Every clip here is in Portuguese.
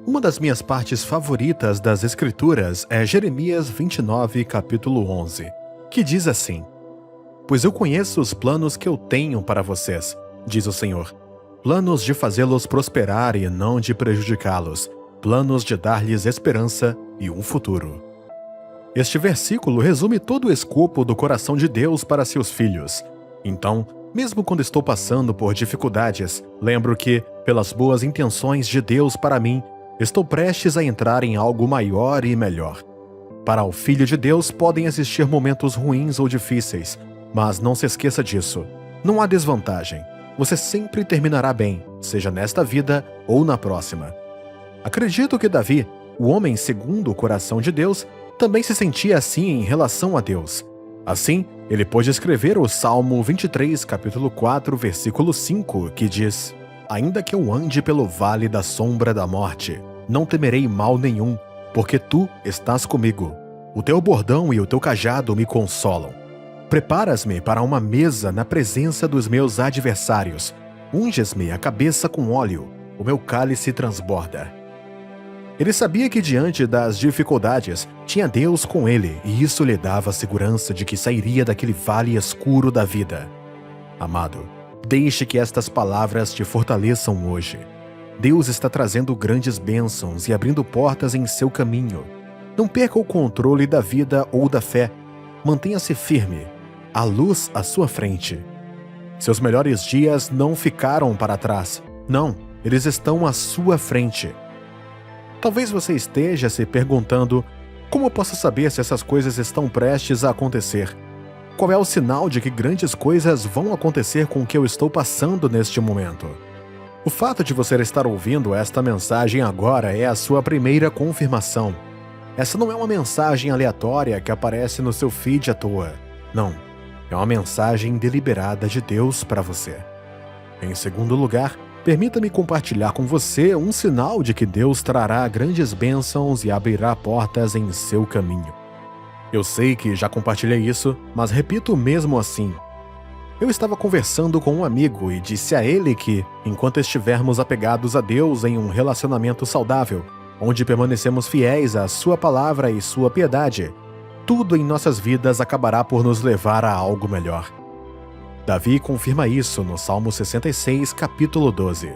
Uma das minhas partes favoritas das Escrituras é Jeremias 29, capítulo 11, que diz assim: Pois eu conheço os planos que eu tenho para vocês, diz o Senhor, planos de fazê-los prosperar e não de prejudicá-los, planos de dar-lhes esperança e um futuro. Este versículo resume todo o escopo do coração de Deus para seus filhos. Então, mesmo quando estou passando por dificuldades, lembro que, pelas boas intenções de Deus para mim, estou prestes a entrar em algo maior e melhor. Para o Filho de Deus podem existir momentos ruins ou difíceis, mas não se esqueça disso. Não há desvantagem. Você sempre terminará bem, seja nesta vida ou na próxima. Acredito que Davi, o homem segundo o coração de Deus, também se sentia assim em relação a Deus. Assim, ele pôde escrever o Salmo 23, capítulo 4, versículo 5, que diz: Ainda que eu ande pelo vale da sombra da morte, não temerei mal nenhum, porque tu estás comigo. O teu bordão e o teu cajado me consolam. Preparas-me para uma mesa na presença dos meus adversários. Unges-me a cabeça com óleo, o meu cálice transborda. Ele sabia que diante das dificuldades, tinha Deus com ele, e isso lhe dava a segurança de que sairia daquele vale escuro da vida. Amado, deixe que estas palavras te fortaleçam hoje. Deus está trazendo grandes bênçãos e abrindo portas em seu caminho. Não perca o controle da vida ou da fé. Mantenha-se firme. Há luz à sua frente. Seus melhores dias não ficaram para trás. Não, eles estão à sua frente. Talvez você esteja se perguntando: como posso saber se essas coisas estão prestes a acontecer? Qual é o sinal de que grandes coisas vão acontecer com o que eu estou passando neste momento? O fato de você estar ouvindo esta mensagem agora é a sua primeira confirmação. Essa não é uma mensagem aleatória que aparece no seu feed à toa. Não, é uma mensagem deliberada de Deus para você. Em segundo lugar, permita-me compartilhar com você um sinal de que Deus trará grandes bênçãos e abrirá portas em seu caminho. Eu sei que já compartilhei isso, mas repito mesmo assim. Eu estava conversando com um amigo e disse a ele que, enquanto estivermos apegados a Deus em um relacionamento saudável, onde permanecemos fiéis à sua palavra e sua piedade, tudo em nossas vidas acabará por nos levar a algo melhor. Davi confirma isso no Salmo 66, capítulo 12.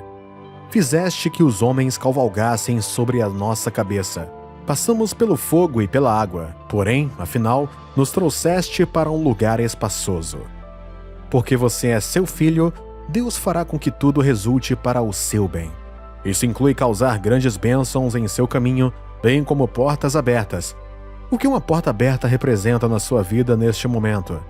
Fizeste que os homens cavalgassem sobre a nossa cabeça. Passamos pelo fogo e pela água, porém, afinal, nos trouxeste para um lugar espaçoso. Porque você é seu filho, Deus fará com que tudo resulte para o seu bem. Isso inclui causar grandes bênçãos em seu caminho, bem como portas abertas. O que uma porta aberta representa na sua vida neste momento?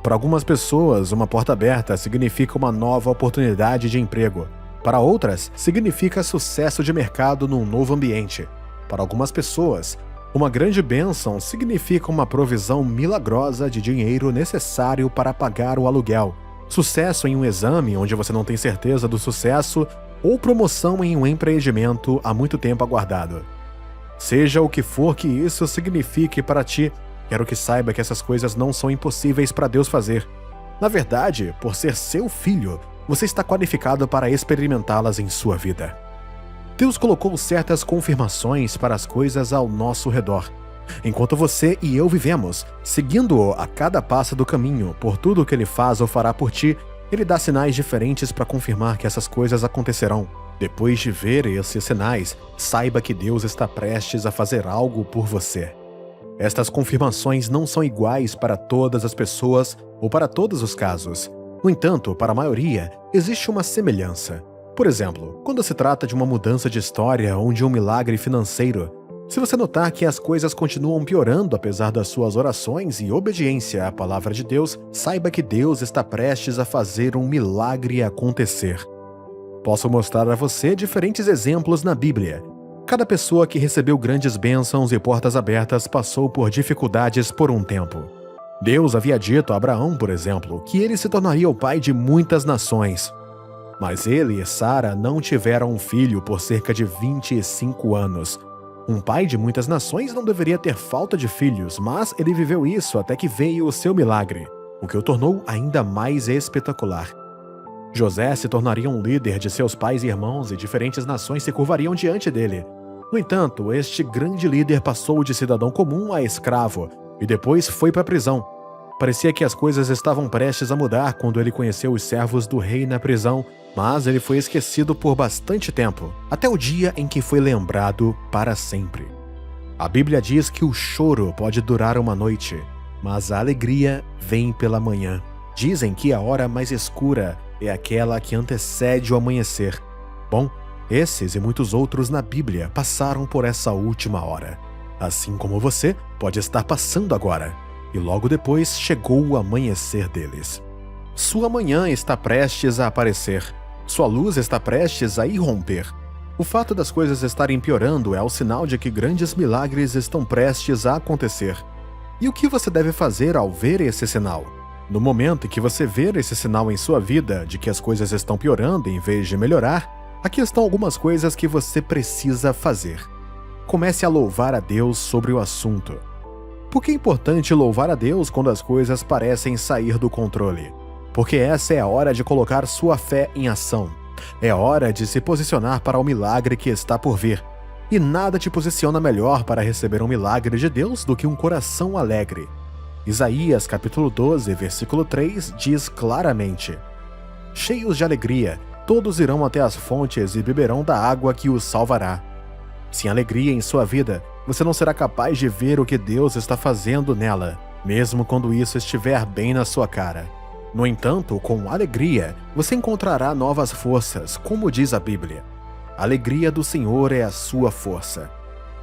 Para algumas pessoas, uma porta aberta significa uma nova oportunidade de emprego. Para outras, significa sucesso de mercado num novo ambiente. Para algumas pessoas, uma grande bênção significa uma provisão milagrosa de dinheiro necessário para pagar o aluguel, sucesso em um exame onde você não tem certeza do sucesso ou promoção em um empreendimento há muito tempo aguardado. Seja o que for que isso signifique para ti, quero que saiba que essas coisas não são impossíveis para Deus fazer. Na verdade, por ser seu filho, você está qualificado para experimentá-las em sua vida. Deus colocou certas confirmações para as coisas ao nosso redor. Enquanto você e eu vivemos, seguindo-o a cada passo do caminho, por tudo o que ele faz ou fará por ti, ele dá sinais diferentes para confirmar que essas coisas acontecerão. Depois de ver esses sinais, saiba que Deus está prestes a fazer algo por você. Estas confirmações não são iguais para todas as pessoas ou para todos os casos. No entanto, para a maioria, existe uma semelhança. Por exemplo, quando se trata de uma mudança de história ou de um milagre financeiro, se você notar que as coisas continuam piorando apesar das suas orações e obediência à palavra de Deus, saiba que Deus está prestes a fazer um milagre acontecer. Posso mostrar a você diferentes exemplos na Bíblia. Cada pessoa que recebeu grandes bênçãos e portas abertas passou por dificuldades por um tempo. Deus havia dito a Abraão, por exemplo, que ele se tornaria o pai de muitas nações. Mas ele e Sara não tiveram um filho por cerca de 25 anos. Um pai de muitas nações não deveria ter falta de filhos, mas ele viveu isso até que veio o seu milagre, o que o tornou ainda mais espetacular. José se tornaria um líder de seus pais e irmãos e diferentes nações se curvariam diante dele. No entanto, este grande líder passou de cidadão comum a escravo e depois foi para a prisão. Parecia que as coisas estavam prestes a mudar quando ele conheceu os servos do rei na prisão, mas ele foi esquecido por bastante tempo, até o dia em que foi lembrado para sempre. A Bíblia diz que o choro pode durar uma noite, mas a alegria vem pela manhã. Dizem que a hora mais escura é aquela que antecede o amanhecer. Bom, esses e muitos outros na Bíblia passaram por essa última hora. Assim como você pode estar passando agora. E logo depois chegou o amanhecer deles. Sua manhã está prestes a aparecer. Sua luz está prestes a irromper. O fato das coisas estarem piorando é o sinal de que grandes milagres estão prestes a acontecer. E o que você deve fazer ao ver esse sinal? No momento em que você ver esse sinal em sua vida de que as coisas estão piorando em vez de melhorar, aqui estão algumas coisas que você precisa fazer. Comece a louvar a Deus sobre o assunto. Por que é importante louvar a Deus quando as coisas parecem sair do controle? Porque essa é a hora de colocar sua fé em ação. É hora de se posicionar para o milagre que está por vir. E nada te posiciona melhor para receber um milagre de Deus do que um coração alegre. Isaías capítulo 12, versículo 3 diz claramente: cheios de alegria, todos irão até as fontes e beberão da água que os salvará. Sem alegria em sua vida, você não será capaz de ver o que Deus está fazendo nela, mesmo quando isso estiver bem na sua cara. No entanto, com alegria, você encontrará novas forças, como diz a Bíblia. A alegria do Senhor é a sua força.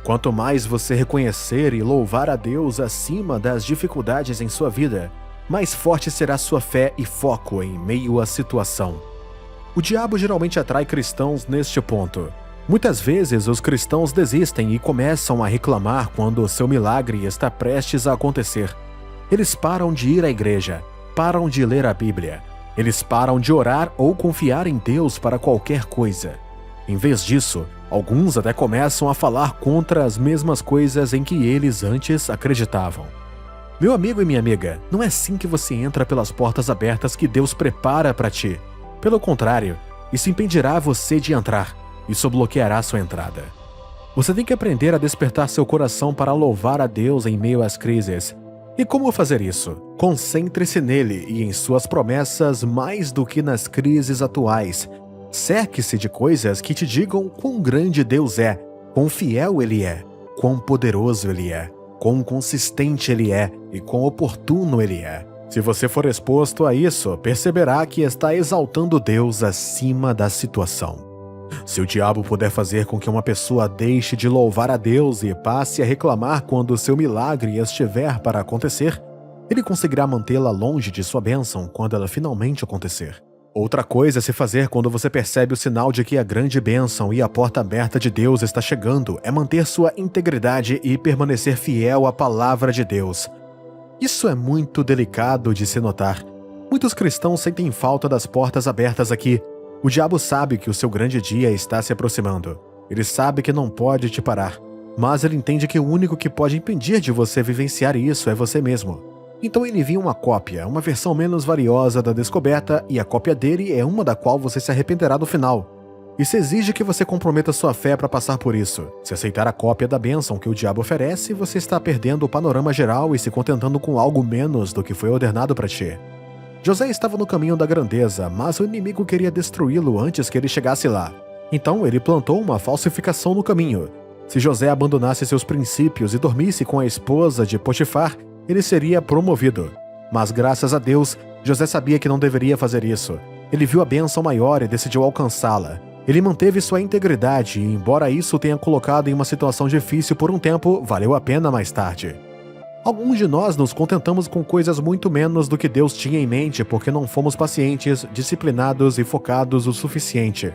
Quanto mais você reconhecer e louvar a Deus acima das dificuldades em sua vida, mais forte será sua fé e foco em meio à situação. O diabo geralmente atrai cristãos neste ponto. Muitas vezes os cristãos desistem e começam a reclamar quando o seu milagre está prestes a acontecer. Eles param de ir à igreja, param de ler a Bíblia. Eles param de orar ou confiar em Deus para qualquer coisa. Em vez disso, alguns até começam a falar contra as mesmas coisas em que eles antes acreditavam. Meu amigo e minha amiga, não é assim que você entra pelas portas abertas que Deus prepara para ti. Pelo contrário, isso impedirá você de entrar. Isso bloqueará sua entrada. Você tem que aprender a despertar seu coração para louvar a Deus em meio às crises. E como fazer isso? Concentre-se nele e em suas promessas mais do que nas crises atuais. Cerque-se de coisas que te digam quão grande Deus é, quão fiel Ele é, quão poderoso Ele é, quão consistente Ele é e quão oportuno Ele é. Se você for exposto a isso, perceberá que está exaltando Deus acima da situação. Se o diabo puder fazer com que uma pessoa deixe de louvar a Deus e passe a reclamar quando o seu milagre estiver para acontecer, ele conseguirá mantê-la longe de sua bênção quando ela finalmente acontecer. Outra coisa a se fazer quando você percebe o sinal de que a grande bênção e a porta aberta de Deus está chegando é manter sua integridade e permanecer fiel à palavra de Deus. Isso é muito delicado de se notar. Muitos cristãos sentem falta das portas abertas aqui. O diabo sabe que o seu grande dia está se aproximando. Ele sabe que não pode te parar, mas ele entende que o único que pode impedir de você vivenciar isso é você mesmo. Então ele envia uma cópia, uma versão menos valiosa da descoberta, e a cópia dele é uma da qual você se arrependerá no final. Isso exige que você comprometa sua fé para passar por isso. Se aceitar a cópia da bênção que o diabo oferece, você está perdendo o panorama geral e se contentando com algo menos do que foi ordenado para ti. José estava no caminho da grandeza, mas o inimigo queria destruí-lo antes que ele chegasse lá. Então ele plantou uma falsificação no caminho. Se José abandonasse seus princípios e dormisse com a esposa de Potifar, ele seria promovido. Mas graças a Deus, José sabia que não deveria fazer isso. Ele viu a bênção maior e decidiu alcançá-la. Ele manteve sua integridade e, embora isso o tenha colocado em uma situação difícil por um tempo, valeu a pena mais tarde. Alguns de nós nos contentamos com coisas muito menos do que Deus tinha em mente porque não fomos pacientes, disciplinados e focados o suficiente.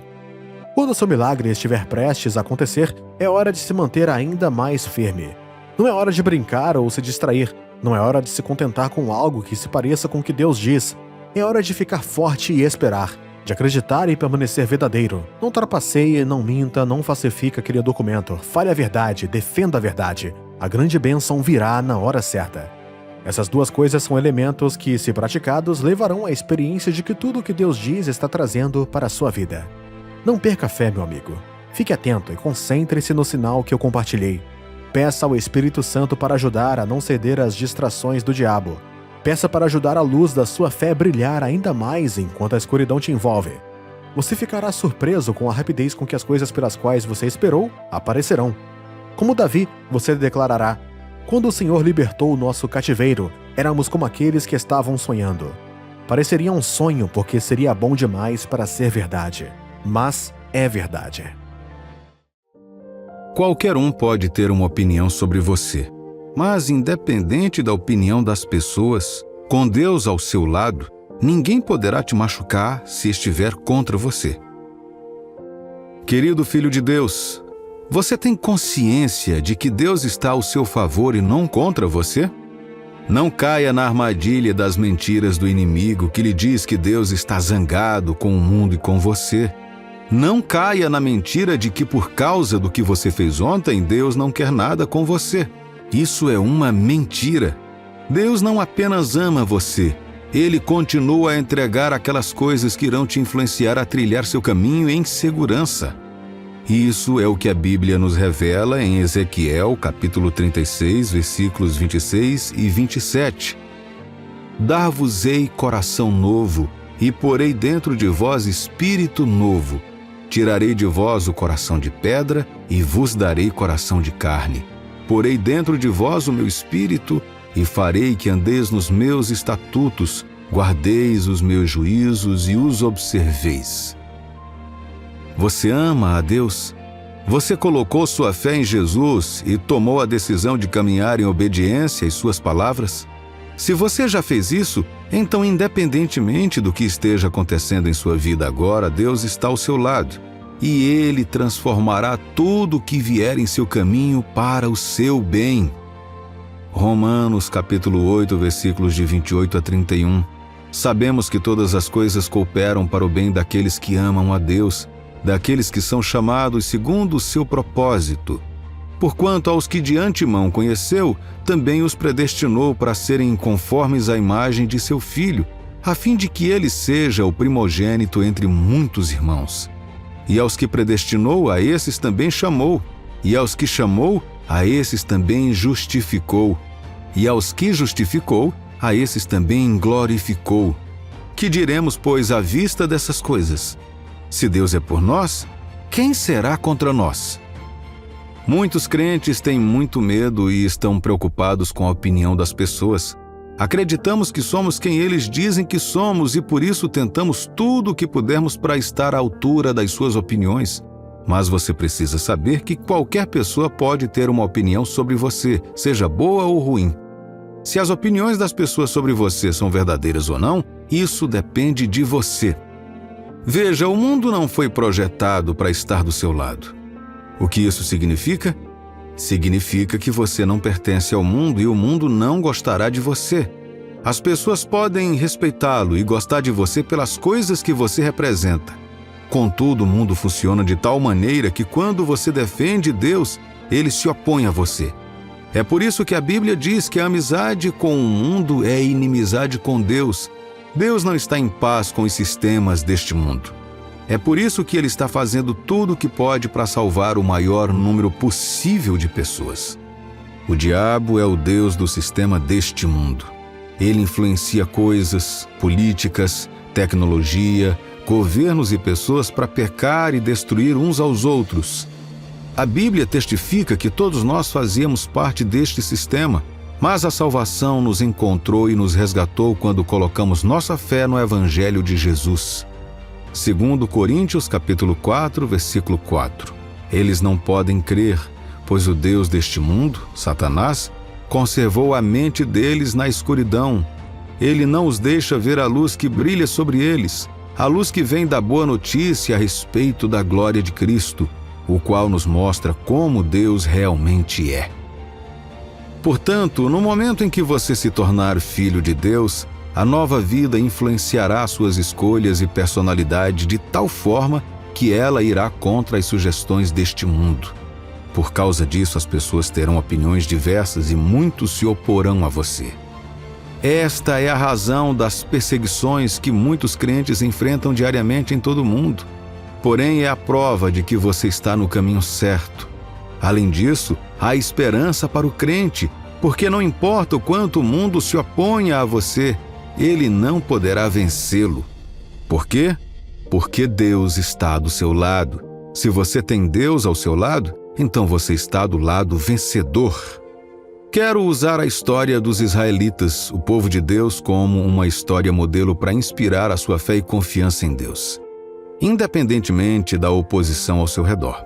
Quando seu milagre estiver prestes a acontecer, é hora de se manter ainda mais firme. Não é hora de brincar ou se distrair. Não é hora de se contentar com algo que se pareça com o que Deus diz. É hora de ficar forte e esperar. De acreditar e permanecer verdadeiro. Não trapaceie, não minta, não falsifique aquele documento. Fale a verdade, defenda a verdade. A grande bênção virá na hora certa. Essas duas coisas são elementos que, se praticados, levarão à experiência de que tudo o que Deus diz está trazendo para a sua vida. Não perca a fé, meu amigo. Fique atento e concentre-se no sinal que eu compartilhei. Peça ao Espírito Santo para ajudar a não ceder às distrações do diabo. Peça para ajudar a luz da sua fé brilhar ainda mais enquanto a escuridão te envolve. Você ficará surpreso com a rapidez com que as coisas pelas quais você esperou aparecerão. Como Davi, você declarará: quando o Senhor libertou o nosso cativeiro, éramos como aqueles que estavam sonhando. Pareceria um sonho porque seria bom demais para ser verdade. Mas é verdade. Qualquer um pode ter uma opinião sobre você, mas independente da opinião das pessoas, com Deus ao seu lado, ninguém poderá te machucar se estiver contra você. Querido filho de Deus, você tem consciência de que Deus está ao seu favor e não contra você? Não caia na armadilha das mentiras do inimigo que lhe diz que Deus está zangado com o mundo e com você. Não caia na mentira de que por causa do que você fez ontem, Deus não quer nada com você. Isso é uma mentira. Deus não apenas ama você, Ele continua a entregar aquelas coisas que irão te influenciar a trilhar seu caminho em segurança. Isso é o que a Bíblia nos revela em Ezequiel, capítulo 36, versículos 26 e 27. Dar-vos-ei coração novo, e porei dentro de vós espírito novo. Tirarei de vós o coração de pedra, e vos darei coração de carne. Porei dentro de vós o meu espírito, e farei que andeis nos meus estatutos, guardeis os meus juízos e os observeis. Você ama a Deus? Você colocou sua fé em Jesus e tomou a decisão de caminhar em obediência às suas palavras? Se você já fez isso, então independentemente do que esteja acontecendo em sua vida agora, Deus está ao seu lado, e Ele transformará tudo o que vier em seu caminho para o seu bem. Romanos capítulo 8, versículos de 28 a 31. Sabemos que todas as coisas cooperam para o bem daqueles que amam a Deus, daqueles que são chamados segundo o seu propósito. Porquanto aos que de antemão conheceu, também os predestinou para serem conformes à imagem de seu Filho, a fim de que ele seja o primogênito entre muitos irmãos. E aos que predestinou, a esses também chamou. E aos que chamou, a esses também justificou. E aos que justificou, a esses também glorificou. Que diremos, pois, à vista dessas coisas? Se Deus é por nós, quem será contra nós? Muitos crentes têm muito medo e estão preocupados com a opinião das pessoas. Acreditamos que somos quem eles dizem que somos e por isso tentamos tudo o que pudermos para estar à altura das suas opiniões. Mas você precisa saber que qualquer pessoa pode ter uma opinião sobre você, seja boa ou ruim. Se as opiniões das pessoas sobre você são verdadeiras ou não, isso depende de você. Veja, o mundo não foi projetado para estar do seu lado. O que isso significa? Significa que você não pertence ao mundo e o mundo não gostará de você. As pessoas podem respeitá-lo e gostar de você pelas coisas que você representa. Contudo, o mundo funciona de tal maneira que quando você defende Deus, ele se opõe a você. É por isso que a Bíblia diz que a amizade com o mundo é inimizade com Deus. Deus não está em paz com os sistemas deste mundo. É por isso que ele está fazendo tudo o que pode para salvar o maior número possível de pessoas. O diabo é o Deus do sistema deste mundo. Ele influencia coisas, políticas, tecnologia, governos e pessoas para pecar e destruir uns aos outros. A Bíblia testifica que todos nós fazíamos parte deste sistema, mas a salvação nos encontrou e nos resgatou quando colocamos nossa fé no Evangelho de Jesus. Segundo Coríntios capítulo 4, versículo 4. Eles não podem crer, pois o Deus deste mundo, Satanás, conservou a mente deles na escuridão. Ele não os deixa ver a luz que brilha sobre eles, a luz que vem da boa notícia a respeito da glória de Cristo, o qual nos mostra como Deus realmente é. Portanto, no momento em que você se tornar filho de Deus, a nova vida influenciará suas escolhas e personalidade de tal forma que ela irá contra as sugestões deste mundo. Por causa disso, as pessoas terão opiniões diversas e muitos se oporão a você. Esta é a razão das perseguições que muitos crentes enfrentam diariamente em todo o mundo. porém é a prova de que você está no caminho certo. Além disso, há esperança para o crente, porque não importa o quanto o mundo se oponha a você, ele não poderá vencê-lo. Por quê? Porque Deus está do seu lado. Se você tem Deus ao seu lado, então você está do lado vencedor. Quero usar a história dos israelitas, o povo de Deus, como uma história modelo para inspirar a sua fé e confiança em Deus, independentemente da oposição ao seu redor.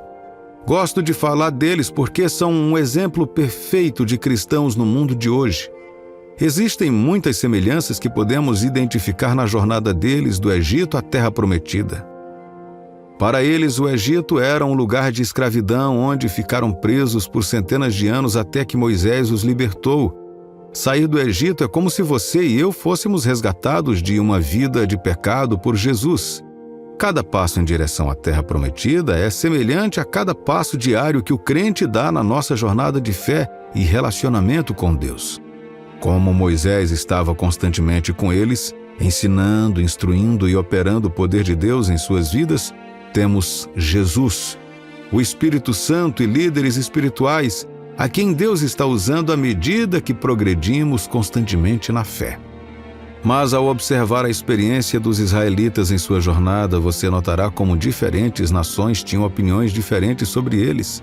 Gosto de falar deles porque são um exemplo perfeito de cristãos no mundo de hoje. Existem muitas semelhanças que podemos identificar na jornada deles do Egito à Terra Prometida. Para eles, o Egito era um lugar de escravidão onde ficaram presos por centenas de anos até que Moisés os libertou. Sair do Egito é como se você e eu fôssemos resgatados de uma vida de pecado por Jesus. Cada passo em direção à Terra Prometida é semelhante a cada passo diário que o crente dá na nossa jornada de fé e relacionamento com Deus. Como Moisés estava constantemente com eles, ensinando, instruindo e operando o poder de Deus em suas vidas, temos Jesus, o Espírito Santo e líderes espirituais, a quem Deus está usando à medida que progredimos constantemente na fé. Mas ao observar a experiência dos israelitas em sua jornada, você notará como diferentes nações tinham opiniões diferentes sobre eles.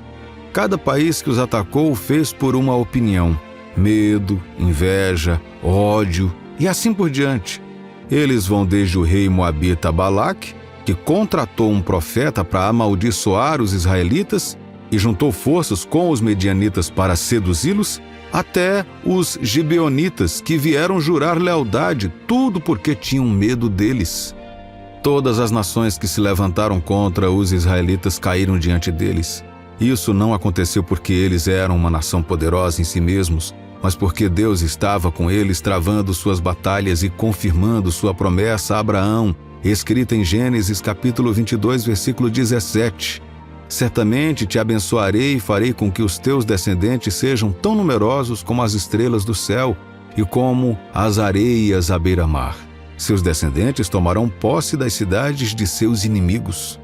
Cada país que os atacou o fez por uma opinião: medo, inveja, ódio e assim por diante. Eles vão desde o rei moabita Balaque, que contratou um profeta para amaldiçoar os israelitas e juntou forças com os medianitas para seduzi-los, até os gibeonitas, que vieram jurar lealdade, tudo porque tinham medo deles. Todas as nações que se levantaram contra os israelitas caíram diante deles. Isso não aconteceu porque eles eram uma nação poderosa em si mesmos, mas porque Deus estava com eles, travando suas batalhas e confirmando sua promessa a Abraão, escrita em Gênesis capítulo 22, versículo 17. Certamente te abençoarei e farei com que os teus descendentes sejam tão numerosos como as estrelas do céu e como as areias à beira-mar. Seus descendentes tomarão posse das cidades de seus inimigos.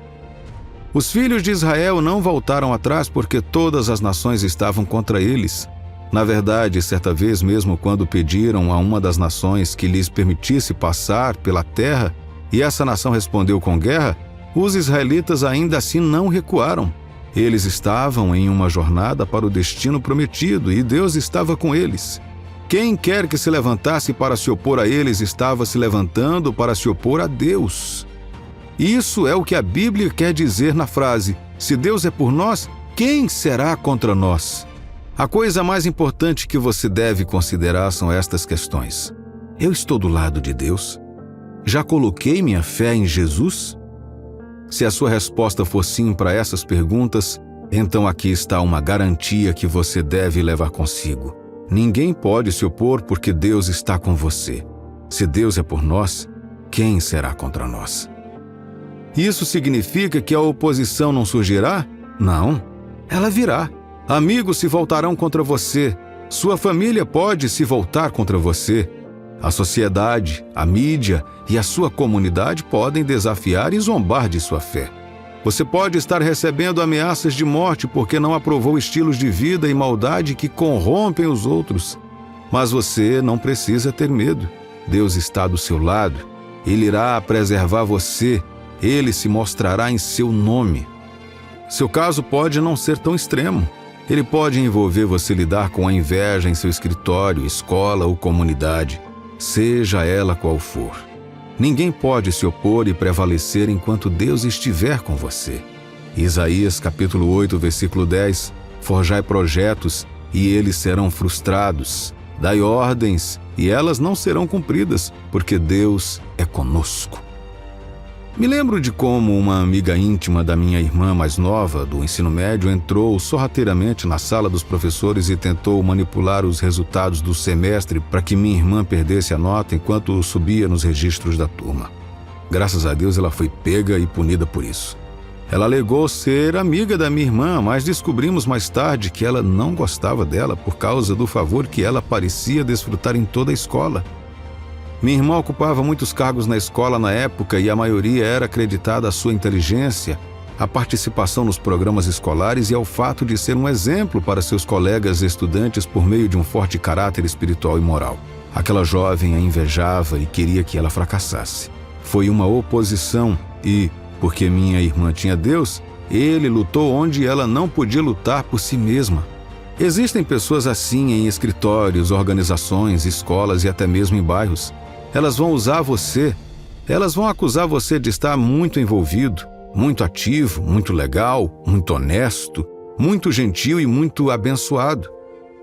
Os filhos de Israel não voltaram atrás porque todas as nações estavam contra eles. Na verdade, certa vez mesmo quando pediram a uma das nações que lhes permitisse passar pela terra, e essa nação respondeu com guerra, os israelitas ainda assim não recuaram. Eles estavam em uma jornada para o destino prometido e Deus estava com eles. Quem quer que se levantasse para se opor a eles estava se levantando para se opor a Deus. Isso é o que a Bíblia quer dizer na frase: se Deus é por nós, quem será contra nós? A coisa mais importante que você deve considerar são estas questões. Eu estou do lado de Deus? Já coloquei minha fé em Jesus? Se a sua resposta for sim para essas perguntas, então aqui está uma garantia que você deve levar consigo. Ninguém pode se opor porque Deus está com você. Se Deus é por nós, quem será contra nós? Isso significa que a oposição não surgirá? Não, ela virá. Amigos se voltarão contra você. Sua família pode se voltar contra você. A sociedade, a mídia e a sua comunidade podem desafiar e zombar de sua fé. Você pode estar recebendo ameaças de morte porque não aprovou estilos de vida e maldade que corrompem os outros. Mas você não precisa ter medo. Deus está do seu lado. Ele irá preservar você. Ele se mostrará em seu nome. Seu caso pode não ser tão extremo. Ele pode envolver você lidar com a inveja em seu escritório, escola ou comunidade, seja ela qual for. Ninguém pode se opor e prevalecer enquanto Deus estiver com você. Isaías capítulo 8, versículo 10, forjai projetos e eles serão frustrados. Dai ordens e elas não serão cumpridas, porque Deus é conosco. Me lembro de como uma amiga íntima da minha irmã mais nova, do ensino médio, entrou sorrateiramente na sala dos professores e tentou manipular os resultados do semestre para que minha irmã perdesse a nota enquanto subia nos registros da turma. Graças a Deus ela foi pega e punida por isso. Ela alegou ser amiga da minha irmã, mas descobrimos mais tarde que ela não gostava dela por causa do favor que ela parecia desfrutar em toda a escola. Minha irmã ocupava muitos cargos na escola na época e a maioria era acreditada à sua inteligência, à participação nos programas escolares e ao fato de ser um exemplo para seus colegas estudantes por meio de um forte caráter espiritual e moral. Aquela jovem a invejava e queria que ela fracassasse. Foi uma oposição e, porque minha irmã tinha Deus, ele lutou onde ela não podia lutar por si mesma. Existem pessoas assim em escritórios, organizações, escolas e até mesmo em bairros. Elas vão usar você, elas vão acusar você de estar muito envolvido, muito ativo, muito legal, muito honesto, muito gentil e muito abençoado.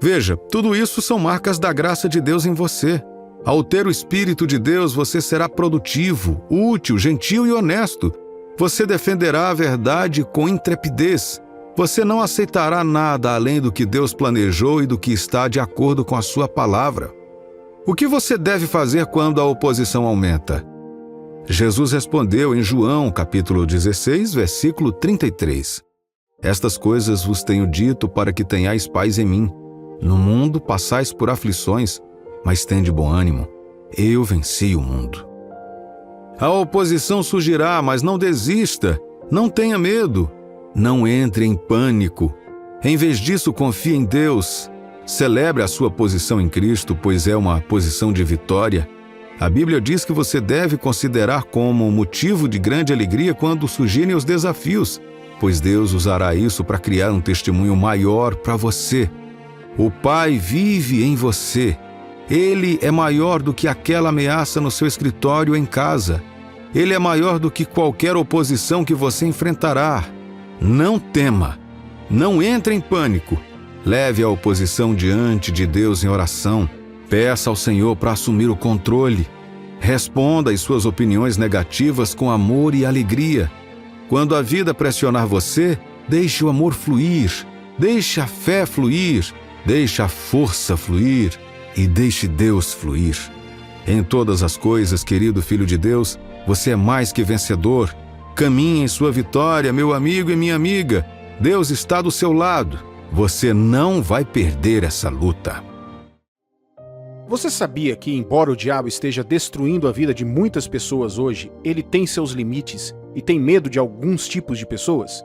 Veja, tudo isso são marcas da graça de Deus em você. Ao ter o Espírito de Deus, você será produtivo, útil, gentil e honesto. Você defenderá a verdade com intrepidez. Você não aceitará nada além do que Deus planejou e do que está de acordo com a sua palavra. O que você deve fazer quando a oposição aumenta? Jesus respondeu em João, capítulo 16, versículo 33. Estas coisas vos tenho dito para que tenhais paz em mim. No mundo passais por aflições, mas tende bom ânimo. Eu venci o mundo. A oposição surgirá, mas não desista. Não tenha medo. Não entre em pânico. Em vez disso, confie em Deus. Celebre a sua posição em Cristo, pois é uma posição de vitória. A Bíblia diz que você deve considerar como motivo de grande alegria quando surgirem os desafios, pois Deus usará isso para criar um testemunho maior para você. O Pai vive em você. Ele é maior do que aquela ameaça no seu escritório ou em casa. Ele é maior do que qualquer oposição que você enfrentará. Não tema. Não entre em pânico. Leve a oposição diante de Deus em oração. Peça ao Senhor para assumir o controle. Responda às suas opiniões negativas com amor e alegria. Quando a vida pressionar você, deixe o amor fluir. Deixe a fé fluir. Deixe a força fluir. E deixe Deus fluir. Em todas as coisas, querido Filho de Deus, você é mais que vencedor. Caminhe em sua vitória, meu amigo e minha amiga. Deus está do seu lado. Você não vai perder essa luta. Você sabia que, embora o diabo esteja destruindo a vida de muitas pessoas hoje, ele tem seus limites e tem medo de alguns tipos de pessoas?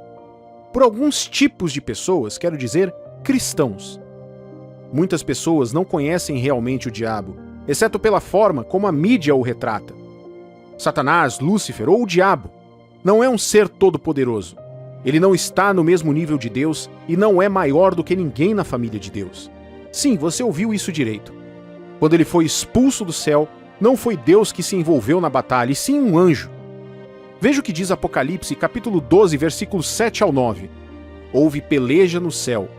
Por alguns tipos de pessoas, quero dizer cristãos. Muitas pessoas não conhecem realmente o diabo, exceto pela forma como a mídia o retrata. Satanás, Lúcifer ou o diabo não é um ser todo-poderoso. Ele não está no mesmo nível de Deus e não é maior do que ninguém na família de Deus. Sim, você ouviu isso direito. Quando ele foi expulso do céu, não foi Deus que se envolveu na batalha, e sim um anjo. Veja o que diz Apocalipse, capítulo 12, versículos 7 ao 9. Houve peleja no céu.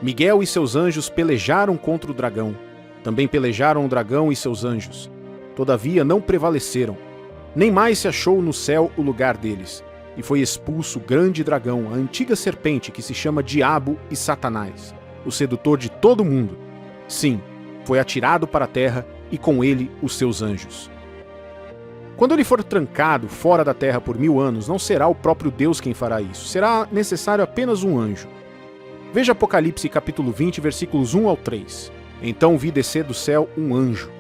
Miguel e seus anjos pelejaram contra o dragão. Também pelejaram o dragão e seus anjos. Todavia não prevaleceram. Nem mais se achou no céu o lugar deles. E foi expulso o grande dragão, a antiga serpente que se chama Diabo e Satanás, o sedutor de todo mundo. Sim, foi atirado para a terra e com ele os seus anjos. Quando ele for trancado fora da terra por 1000 anos, não será o próprio Deus quem fará isso. Será necessário apenas um anjo. Veja Apocalipse capítulo 20, versículos 1 ao 3. Então vi descer do céu um anjo.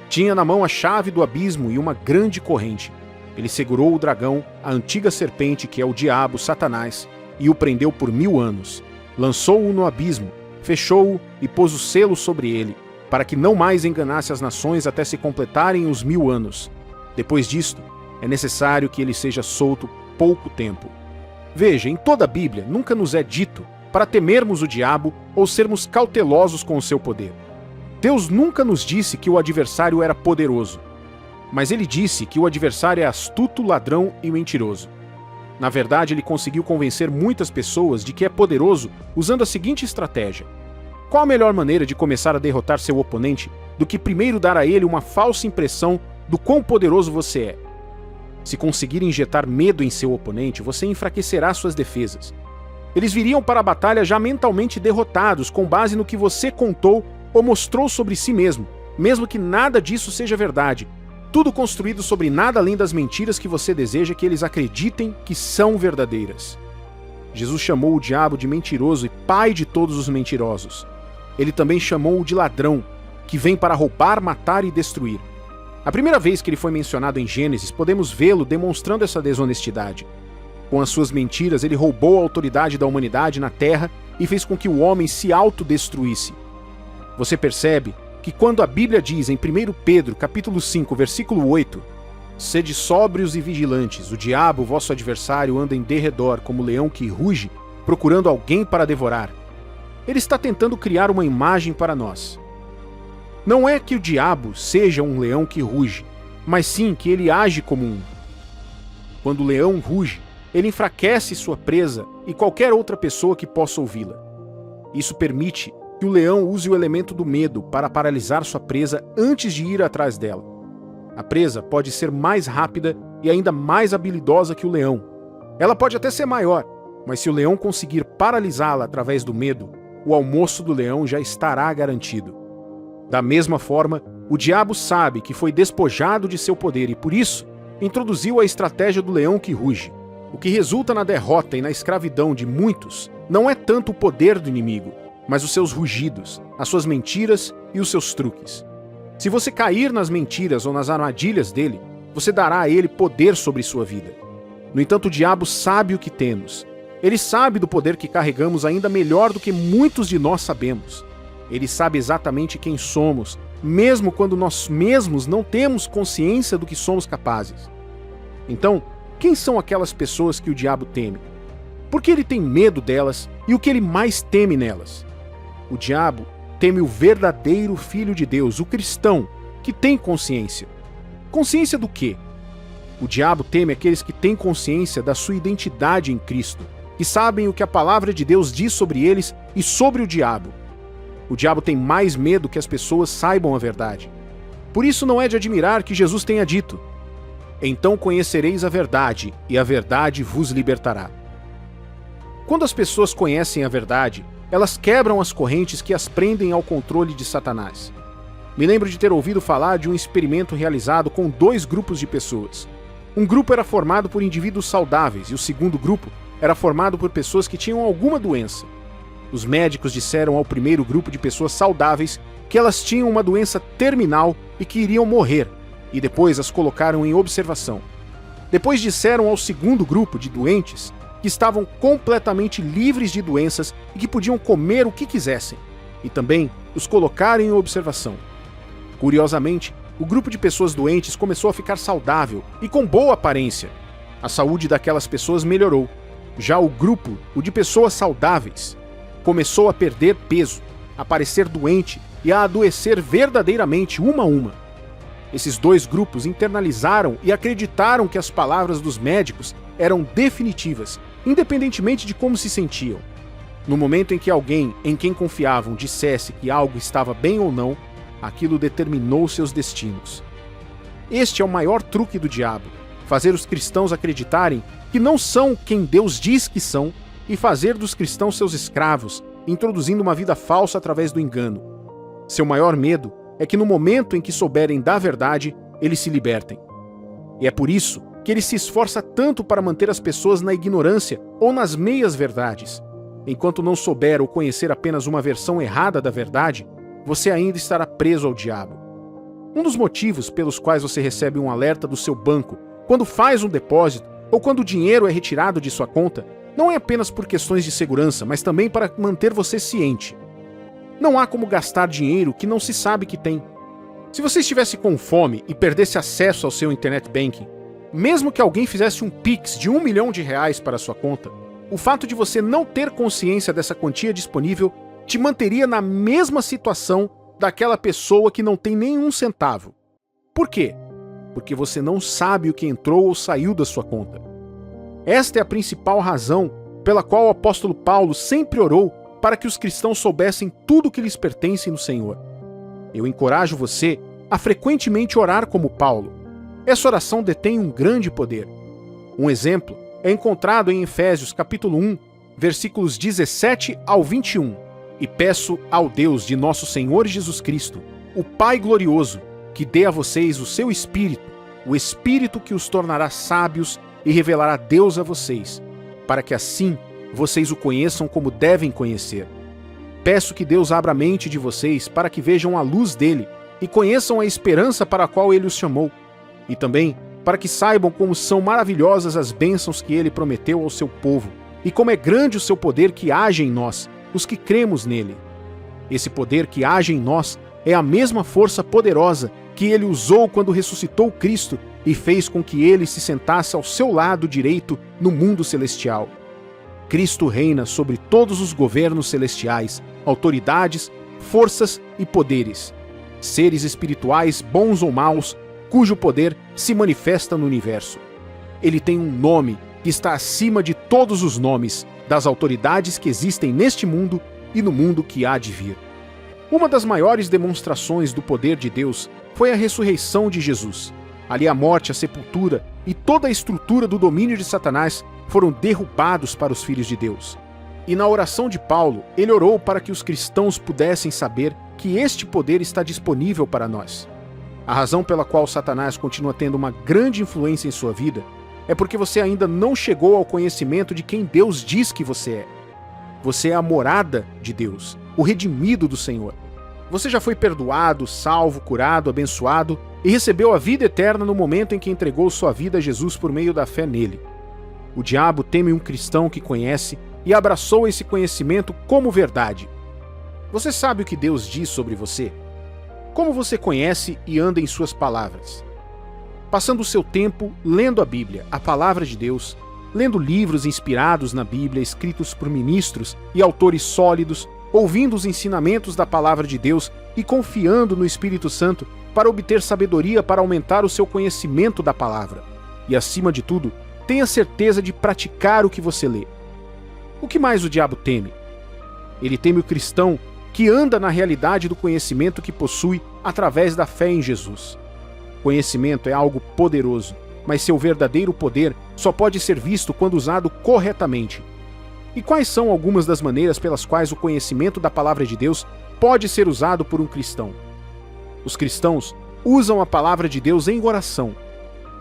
Tinha na mão a chave do abismo e uma grande corrente. Ele segurou o dragão, a antiga serpente que é o diabo, Satanás, e o prendeu por 1000 anos. Lançou-o no abismo, fechou-o e pôs o selo sobre ele, para que não mais enganasse as nações até se completarem os 1000 anos. Depois disto, é necessário que ele seja solto pouco tempo. Veja, em toda a Bíblia nunca nos é dito para temermos o diabo ou sermos cautelosos com o seu poder. Deus nunca nos disse que o adversário era poderoso, mas ele disse que o adversário é astuto, ladrão e mentiroso. Na verdade, ele conseguiu convencer muitas pessoas de que é poderoso usando a seguinte estratégia. Qual a melhor maneira de começar a derrotar seu oponente do que primeiro dar a ele uma falsa impressão do quão poderoso você é? Se conseguir injetar medo em seu oponente, você enfraquecerá suas defesas. Eles viriam para a batalha já mentalmente derrotados, com base no que você contou ou mostrou sobre si mesmo, mesmo que nada disso seja verdade. Tudo construído sobre nada além das mentiras que você deseja que eles acreditem que são verdadeiras. Jesus chamou o diabo de mentiroso e pai de todos os mentirosos. Ele também chamou-o de ladrão, que vem para roubar, matar e destruir. A primeira vez que ele foi mencionado em Gênesis, podemos vê-lo demonstrando essa desonestidade. Com as suas mentiras, ele roubou a autoridade da humanidade na terra e fez com que o homem se autodestruísse. Você percebe que quando a Bíblia diz em 1 Pedro, capítulo 5, versículo 8, sede sóbrios e vigilantes, o diabo, vosso adversário, anda em derredor como leão que ruge, procurando alguém para devorar. Ele está tentando criar uma imagem para nós. Não é que o diabo seja um leão que ruge, mas sim que ele age como um. Quando o leão ruge, ele enfraquece sua presa e qualquer outra pessoa que possa ouvi-la. Isso permite que o leão use o elemento do medo para paralisar sua presa antes de ir atrás dela. A presa pode ser mais rápida e ainda mais habilidosa que o leão. Ela pode até ser maior, mas se o leão conseguir paralisá-la através do medo, o almoço do leão já estará garantido. Da mesma forma, o diabo sabe que foi despojado de seu poder e, por isso, introduziu a estratégia do leão que ruge. O que resulta na derrota e na escravidão de muitos não é tanto o poder do inimigo, mas os seus rugidos, as suas mentiras e os seus truques. Se você cair nas mentiras ou nas armadilhas dele, você dará a ele poder sobre sua vida. No entanto, o diabo sabe o que temos. Ele sabe do poder que carregamos ainda melhor do que muitos de nós sabemos. Ele sabe exatamente quem somos, mesmo quando nós mesmos não temos consciência do que somos capazes. Então, quem são aquelas pessoas que o diabo teme? Por que ele tem medo delas e o que ele mais teme nelas? O diabo teme o verdadeiro Filho de Deus, o cristão, que tem consciência. Consciência do quê? O diabo teme aqueles que têm consciência da sua identidade em Cristo, que sabem o que a palavra de Deus diz sobre eles e sobre o diabo. O diabo tem mais medo que as pessoas saibam a verdade. Por isso não é de admirar que Jesus tenha dito: então conhecereis a verdade, e a verdade vos libertará. Quando as pessoas conhecem a verdade, elas quebram as correntes que as prendem ao controle de Satanás. Me lembro de ter ouvido falar de um experimento realizado com 2 grupos de pessoas. Um grupo era formado por indivíduos saudáveis e o segundo grupo era formado por pessoas que tinham alguma doença. Os médicos disseram ao primeiro grupo de pessoas saudáveis que elas tinham uma doença terminal e que iriam morrer, e depois as colocaram em observação. Depois disseram ao segundo grupo de doentes que estavam completamente livres de doenças e que podiam comer o que quisessem, e também os colocaram em observação. Curiosamente, o grupo de pessoas doentes começou a ficar saudável e com boa aparência. A saúde daquelas pessoas melhorou. Já o grupo, o de pessoas saudáveis, começou a perder peso, a parecer doente e a adoecer verdadeiramente uma a uma. Esses 2 grupos internalizaram e acreditaram que as palavras dos médicos eram definitivas, independentemente de como se sentiam. No momento em que alguém em quem confiavam dissesse que algo estava bem ou não, aquilo determinou seus destinos. Este é o maior truque do diabo: fazer os cristãos acreditarem que não são quem Deus diz que são e fazer dos cristãos seus escravos, introduzindo uma vida falsa através do engano. Seu maior medo é que no momento em que souberem da verdade, eles se libertem. E é por isso que ele se esforça tanto para manter as pessoas na ignorância ou nas meias-verdades. Enquanto não souber ou conhecer apenas uma versão errada da verdade, você ainda estará preso ao diabo. Um dos motivos pelos quais você recebe um alerta do seu banco quando faz um depósito ou quando o dinheiro é retirado de sua conta não é apenas por questões de segurança, mas também para manter você ciente. Não há como gastar dinheiro que não se sabe que tem. Se você estivesse com fome e perdesse acesso ao seu internet banking, mesmo que alguém fizesse um Pix de R$1 milhão para a sua conta, o fato de você não ter consciência dessa quantia disponível te manteria na mesma situação daquela pessoa que não tem nenhum centavo. Por quê? Porque você não sabe o que entrou ou saiu da sua conta. Esta é a principal razão pela qual o apóstolo Paulo sempre orou para que os cristãos soubessem tudo o que lhes pertence no Senhor. Eu encorajo você a frequentemente orar como Paulo. Essa oração detém um grande poder. Um exemplo é encontrado em Efésios capítulo 1, versículos 17 ao 21. E peço ao Deus de nosso Senhor Jesus Cristo, o Pai glorioso, que dê a vocês o seu Espírito, o Espírito que os tornará sábios e revelará Deus a vocês, para que assim vocês o conheçam como devem conhecer. Peço que Deus abra a mente de vocês para que vejam a luz dele e conheçam a esperança para a qual ele os chamou, e também para que saibam como são maravilhosas as bênçãos que ele prometeu ao seu povo, e como é grande o seu poder que age em nós, os que cremos nele. Esse poder que age em nós é a mesma força poderosa que ele usou quando ressuscitou Cristo e fez com que ele se sentasse ao seu lado direito no mundo celestial. Cristo reina sobre todos os governos celestiais, autoridades, forças e poderes, seres espirituais bons ou maus, cujo poder se manifesta no universo. Ele tem um nome que está acima de todos os nomes das autoridades que existem neste mundo e no mundo que há de vir. Uma das maiores demonstrações do poder de Deus foi a ressurreição de Jesus. Ali a morte, a sepultura e toda a estrutura do domínio de Satanás foram derrubados para os filhos de Deus. E na oração de Paulo, ele orou para que os cristãos pudessem saber que este poder está disponível para nós. A razão pela qual Satanás continua tendo uma grande influência em sua vida é porque você ainda não chegou ao conhecimento de quem Deus diz que você é. Você é a morada de Deus, o redimido do Senhor. Você já foi perdoado, salvo, curado, abençoado e recebeu a vida eterna no momento em que entregou sua vida a Jesus por meio da fé nele. O diabo teme um cristão que conhece e abraçou esse conhecimento como verdade. Você sabe o que Deus diz sobre você? Como você conhece e anda em suas palavras? Passando o seu tempo lendo a Bíblia, a palavra de Deus, lendo livros inspirados na Bíblia, escritos por ministros e autores sólidos, ouvindo os ensinamentos da palavra de Deus e confiando no Espírito Santo para obter sabedoria para aumentar o seu conhecimento da palavra. E, acima de tudo, tenha certeza de praticar o que você lê. O que mais o diabo teme? Ele teme o cristão que anda na realidade do conhecimento que possui através da fé em Jesus. Conhecimento é algo poderoso, mas seu verdadeiro poder só pode ser visto quando usado corretamente. E quais são algumas das maneiras pelas quais o conhecimento da palavra de Deus pode ser usado por um cristão? Os cristãos usam a palavra de Deus em oração.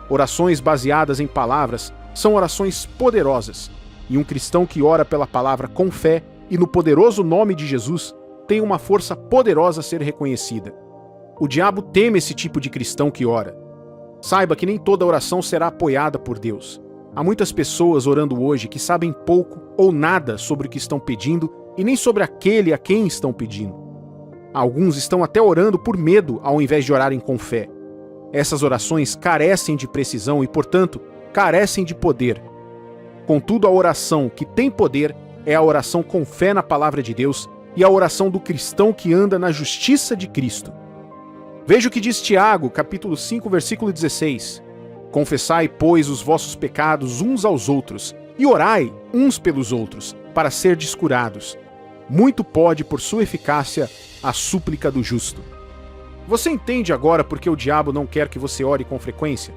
Orações baseadas em palavras são orações poderosas, e um cristão que ora pela palavra com fé e no poderoso nome de Jesus tem uma força poderosa a ser reconhecida. O diabo teme esse tipo de cristão que ora. Saiba que nem toda oração será apoiada por Deus. Há muitas pessoas orando hoje que sabem pouco ou nada sobre o que estão pedindo e nem sobre aquele a quem estão pedindo. Alguns estão até orando por medo ao invés de orarem com fé. Essas orações carecem de precisão e, portanto, carecem de poder. Contudo, a oração que tem poder é a oração com fé na palavra de Deus e a oração do cristão que anda na justiça de Cristo. Veja o que diz Tiago, capítulo 5, versículo 16. Confessai, pois, os vossos pecados uns aos outros, e orai uns pelos outros, para serdes curados. Muito pode, por sua eficácia, a súplica do justo. Você entende agora por que o diabo não quer que você ore com frequência?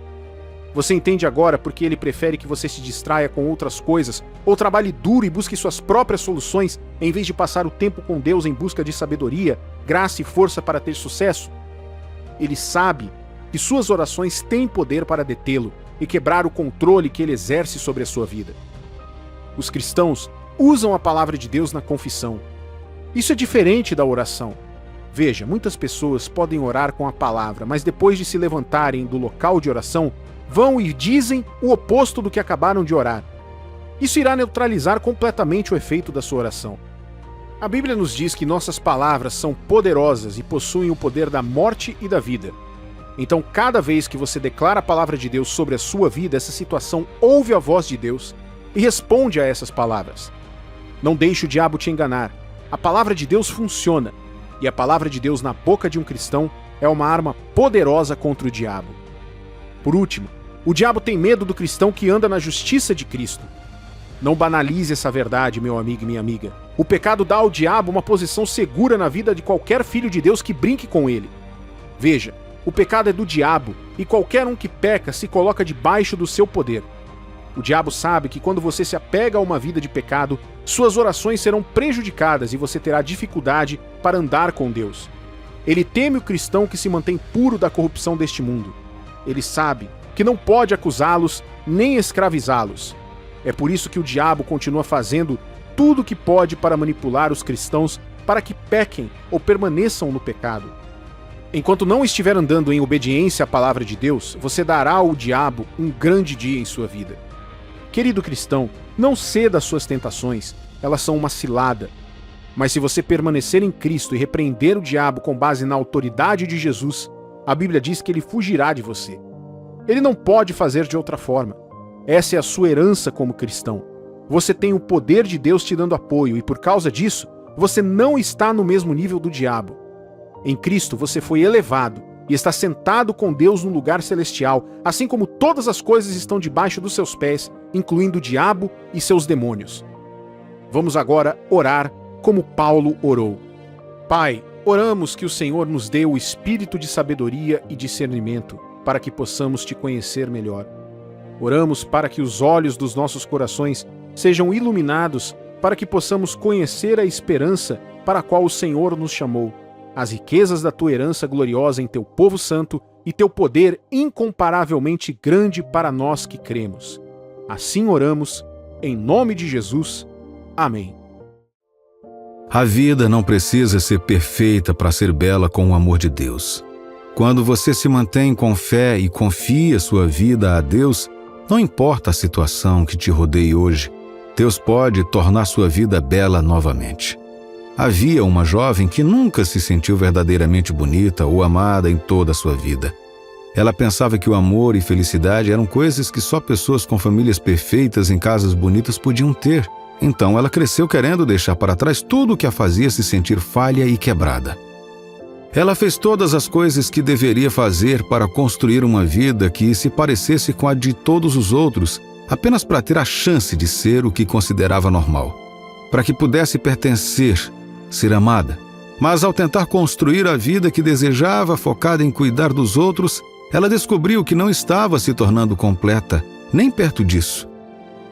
Você entende agora por que ele prefere que você se distraia com outras coisas, ou trabalhe duro e busque suas próprias soluções, em vez de passar o tempo com Deus em busca de sabedoria, graça e força para ter sucesso? Ele sabe que suas orações têm poder para detê-lo e quebrar o controle que ele exerce sobre a sua vida. Os cristãos usam a palavra de Deus na confissão. Isso é diferente da oração. Veja, muitas pessoas podem orar com a palavra, mas depois de se levantarem do local de oração, vão e dizem o oposto do que acabaram de orar. Isso irá neutralizar completamente o efeito da sua oração. A Bíblia nos diz que nossas palavras são poderosas e possuem o poder da morte e da vida. Então, cada vez que você declara a palavra de Deus sobre a sua vida, essa situação ouve a voz de Deus e responde a essas palavras. Não deixe o diabo te enganar. A palavra de Deus funciona, e a palavra de Deus na boca de um cristão é uma arma poderosa contra o diabo. Por último, o diabo tem medo do cristão que anda na justiça de Cristo. Não banalize essa verdade, meu amigo e minha amiga. O pecado dá ao diabo uma posição segura na vida de qualquer filho de Deus que brinque com ele. Veja, o pecado é do diabo, e qualquer um que peca se coloca debaixo do seu poder. O diabo sabe que quando você se apega a uma vida de pecado, suas orações serão prejudicadas e você terá dificuldade para andar com Deus. Ele teme o cristão que se mantém puro da corrupção deste mundo. Ele sabe que não pode acusá-los nem escravizá-los. É por isso que o diabo continua fazendo tudo o que pode para manipular os cristãos para que pequem ou permaneçam no pecado. Enquanto não estiver andando em obediência à palavra de Deus, você dará ao diabo um grande dia em sua vida. Querido cristão, não ceda às suas tentações, elas são uma cilada. Mas se você permanecer em Cristo e repreender o diabo com base na autoridade de Jesus, a Bíblia diz que ele fugirá de você. Ele não pode fazer de outra forma. Essa é a sua herança como cristão. Você tem o poder de Deus te dando apoio e, por causa disso, você não está no mesmo nível do diabo. Em Cristo você foi elevado e está sentado com Deus no lugar celestial, assim como todas as coisas estão debaixo dos seus pés, incluindo o diabo e seus demônios. Vamos agora orar como Paulo orou. Pai, oramos que o Senhor nos dê o espírito de sabedoria e discernimento, para que possamos te conhecer melhor. Oramos para que os olhos dos nossos corações sejam iluminados, para que possamos conhecer a esperança para a qual o Senhor nos chamou, as riquezas da tua herança gloriosa em teu povo santo e teu poder incomparavelmente grande para nós que cremos. Assim oramos, em nome de Jesus. Amém. A vida não precisa ser perfeita para ser bela com o amor de Deus. Quando você se mantém com fé e confia sua vida a Deus, não importa a situação que te rodeie hoje, Deus pode tornar sua vida bela novamente. Havia uma jovem que nunca se sentiu verdadeiramente bonita ou amada em toda a sua vida. Ela pensava que o amor e felicidade eram coisas que só pessoas com famílias perfeitas em casas bonitas podiam ter. Então ela cresceu querendo deixar para trás tudo o que a fazia se sentir falha e quebrada. Ela fez todas as coisas que deveria fazer para construir uma vida que se parecesse com a de todos os outros, apenas para ter a chance de ser o que considerava normal, para que pudesse pertencer, ser amada. Mas ao tentar construir a vida que desejava, focada em cuidar dos outros, ela descobriu que não estava se tornando completa, nem perto disso.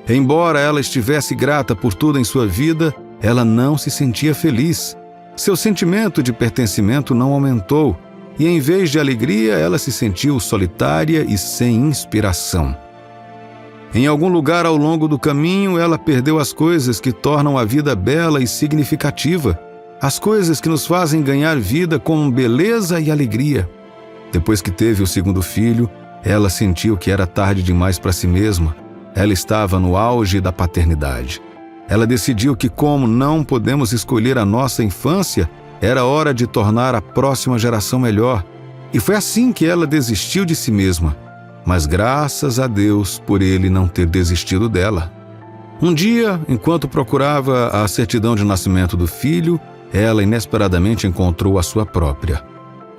Embora ela estivesse grata por tudo em sua vida, ela não se sentia feliz. Seu sentimento de pertencimento não aumentou, e em vez de alegria, ela se sentiu solitária e sem inspiração. Em algum lugar ao longo do caminho, ela perdeu as coisas que tornam a vida bela e significativa, as coisas que nos fazem ganhar vida com beleza e alegria. Depois que teve o segundo filho, ela sentiu que era tarde demais para si mesma. Ela estava no auge da paternidade. Ela decidiu que, como não podemos escolher a nossa infância, era hora de tornar a próxima geração melhor. E foi assim que ela desistiu de si mesma. Mas graças a Deus por ele não ter desistido dela. Um dia, enquanto procurava a certidão de nascimento do filho, ela inesperadamente encontrou a sua própria.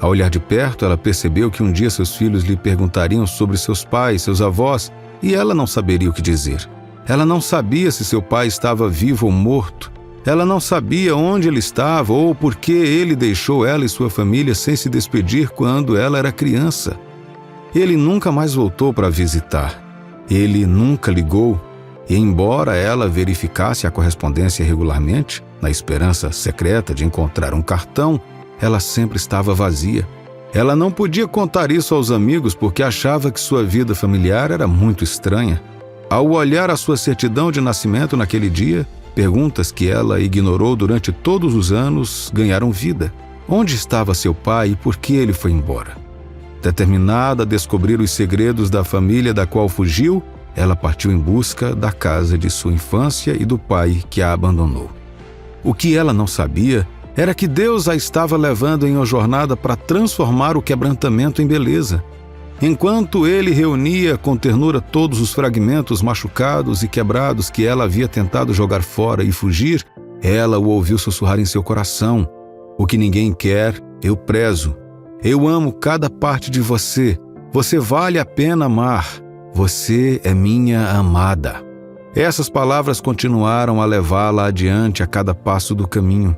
Ao olhar de perto, ela percebeu que um dia seus filhos lhe perguntariam sobre seus pais, seus avós, e ela não saberia o que dizer. Ela não sabia se seu pai estava vivo ou morto. Ela não sabia onde ele estava ou por que ele deixou ela e sua família sem se despedir quando ela era criança. Ele nunca mais voltou para visitar. Ele nunca ligou. E embora ela verificasse a correspondência regularmente, na esperança secreta de encontrar um cartão, ela sempre estava vazia. Ela não podia contar isso aos amigos porque achava que sua vida familiar era muito estranha. Ao olhar a sua certidão de nascimento naquele dia, perguntas que ela ignorou durante todos os anos ganharam vida. Onde estava seu pai e por que ele foi embora? Determinada a descobrir os segredos da família da qual fugiu, ela partiu em busca da casa de sua infância e do pai que a abandonou. O que ela não sabia era que Deus a estava levando em uma jornada para transformar o quebrantamento em beleza. Enquanto ele reunia com ternura todos os fragmentos machucados e quebrados que ela havia tentado jogar fora e fugir, ela o ouviu sussurrar em seu coração: "O que ninguém quer, eu prezo. Eu amo cada parte de você. Você vale a pena amar. Você é minha amada." Essas palavras continuaram a levá-la adiante a cada passo do caminho.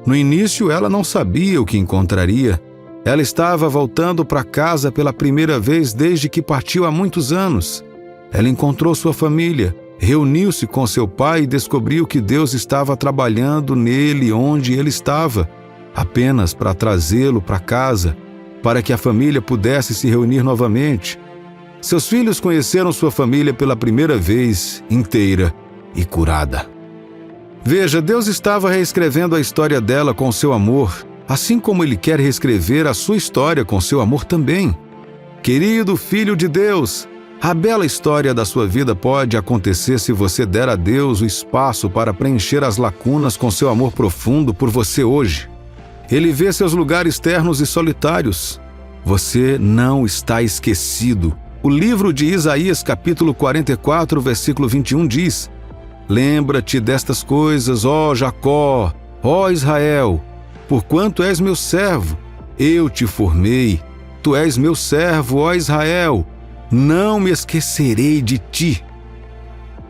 No início, ela não sabia o que encontraria. Ela estava voltando para casa pela primeira vez desde que partiu há muitos anos. Ela encontrou sua família, reuniu-se com seu pai e descobriu que Deus estava trabalhando nele onde ele estava, apenas para trazê-lo para casa, para que a família pudesse se reunir novamente. Seus filhos conheceram sua família pela primeira vez, inteira e curada. Veja, Deus estava reescrevendo a história dela com seu amor, assim como Ele quer reescrever a sua história com seu amor também. Querido Filho de Deus, a bela história da sua vida pode acontecer se você der a Deus o espaço para preencher as lacunas com seu amor profundo por você hoje. Ele vê seus lugares ternos e solitários. Você não está esquecido. O livro de Isaías, capítulo 44, versículo 21 diz: Lembra-te destas coisas, ó Jacó, ó Israel, porquanto és meu servo, eu te formei. Tu és meu servo, ó Israel, não me esquecerei de ti.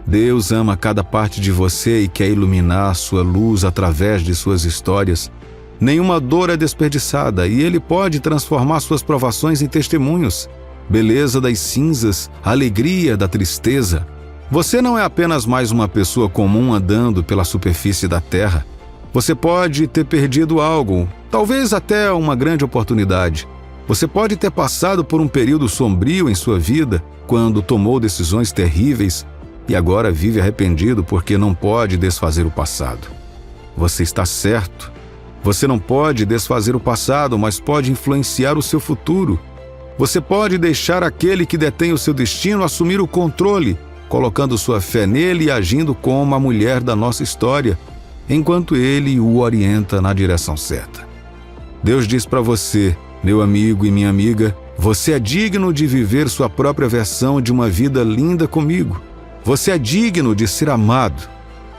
Deus ama cada parte de você e quer iluminar sua luz através de suas histórias. Nenhuma dor é desperdiçada e Ele pode transformar suas provações em testemunhos. Beleza das cinzas, alegria da tristeza. Você não é apenas mais uma pessoa comum andando pela superfície da terra. Você pode ter perdido algo, talvez até uma grande oportunidade. Você pode ter passado por um período sombrio em sua vida, quando tomou decisões terríveis e agora vive arrependido porque não pode desfazer o passado. Você está certo. Você não pode desfazer o passado, mas pode influenciar o seu futuro. Você pode deixar aquele que detém o seu destino assumir o controle, colocando sua fé nele e agindo como a mulher da nossa história, enquanto ele o orienta na direção certa. Deus diz para você, meu amigo e minha amiga, você é digno de viver sua própria versão de uma vida linda comigo. Você é digno de ser amado.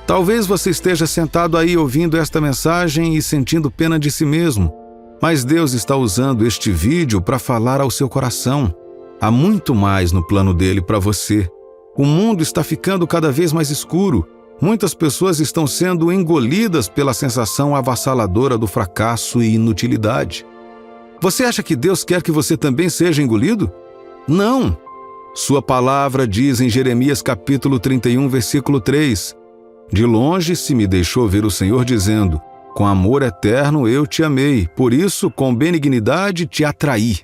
Talvez você esteja sentado aí ouvindo esta mensagem e sentindo pena de si mesmo, mas Deus está usando este vídeo para falar ao seu coração. Há muito mais no plano dele para você. O mundo está ficando cada vez mais escuro. Muitas pessoas estão sendo engolidas pela sensação avassaladora do fracasso e inutilidade. Você acha que Deus quer que você também seja engolido? Não! Sua palavra diz em Jeremias capítulo 31, versículo 3: De longe se me deixou ver o Senhor dizendo: Com amor eterno eu te amei, por isso com benignidade te atraí.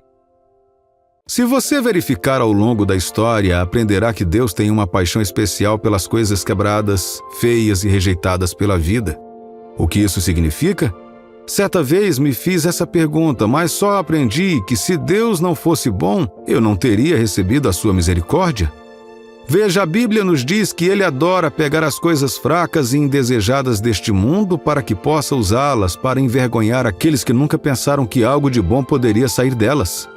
Se você verificar ao longo da história, aprenderá que Deus tem uma paixão especial pelas coisas quebradas, feias e rejeitadas pela vida. O que isso significa? Certa vez me fiz essa pergunta, mas só aprendi que se Deus não fosse bom, eu não teria recebido a sua misericórdia. Veja, a Bíblia nos diz que Ele adora pegar as coisas fracas e indesejadas deste mundo para que possa usá-las para envergonhar aqueles que nunca pensaram que algo de bom poderia sair delas.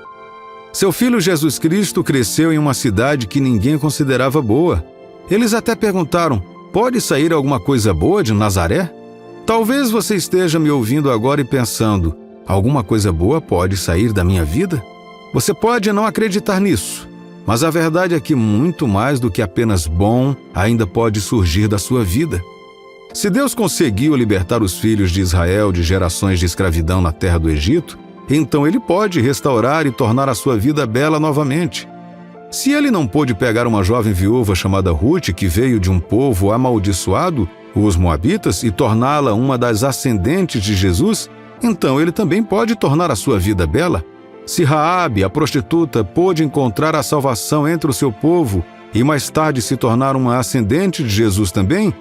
Seu filho Jesus Cristo cresceu em uma cidade que ninguém considerava boa. Eles até perguntaram: pode sair alguma coisa boa de Nazaré? Talvez você esteja me ouvindo agora e pensando: alguma coisa boa pode sair da minha vida? Você pode não acreditar nisso, mas a verdade é que muito mais do que apenas bom ainda pode surgir da sua vida. Se Deus conseguiu libertar os filhos de Israel de gerações de escravidão na terra do Egito, então Ele pode restaurar e tornar a sua vida bela novamente. Se Ele não pôde pegar uma jovem viúva chamada Ruth, que veio de um povo amaldiçoado, os Moabitas, e torná-la uma das ascendentes de Jesus, então Ele também pode tornar a sua vida bela. Se Raabe, a prostituta, pôde encontrar a salvação entre o seu povo e mais tarde se tornar uma ascendente de Jesus também,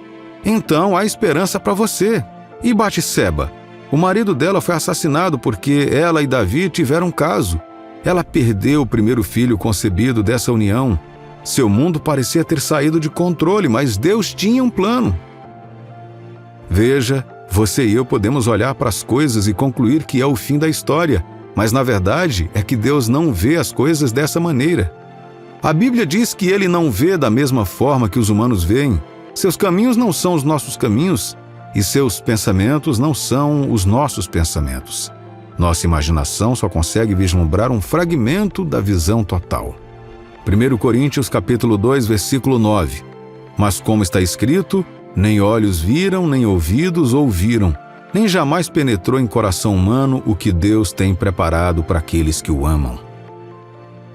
então há esperança para você. E Batseba? O marido dela foi assassinado porque ela e Davi tiveram um caso. Ela perdeu o primeiro filho concebido dessa união. Seu mundo parecia ter saído de controle, mas Deus tinha um plano. Veja, você e eu podemos olhar para as coisas e concluir que é o fim da história, mas na verdade é que Deus não vê as coisas dessa maneira. A Bíblia diz que Ele não vê da mesma forma que os humanos veem. Seus caminhos não são os nossos caminhos e seus pensamentos não são os nossos pensamentos. Nossa imaginação só consegue vislumbrar um fragmento da visão total. 1 Coríntios capítulo 2, versículo 9. Mas como está escrito, nem olhos viram, nem ouvidos ouviram, nem jamais penetrou em coração humano o que Deus tem preparado para aqueles que o amam.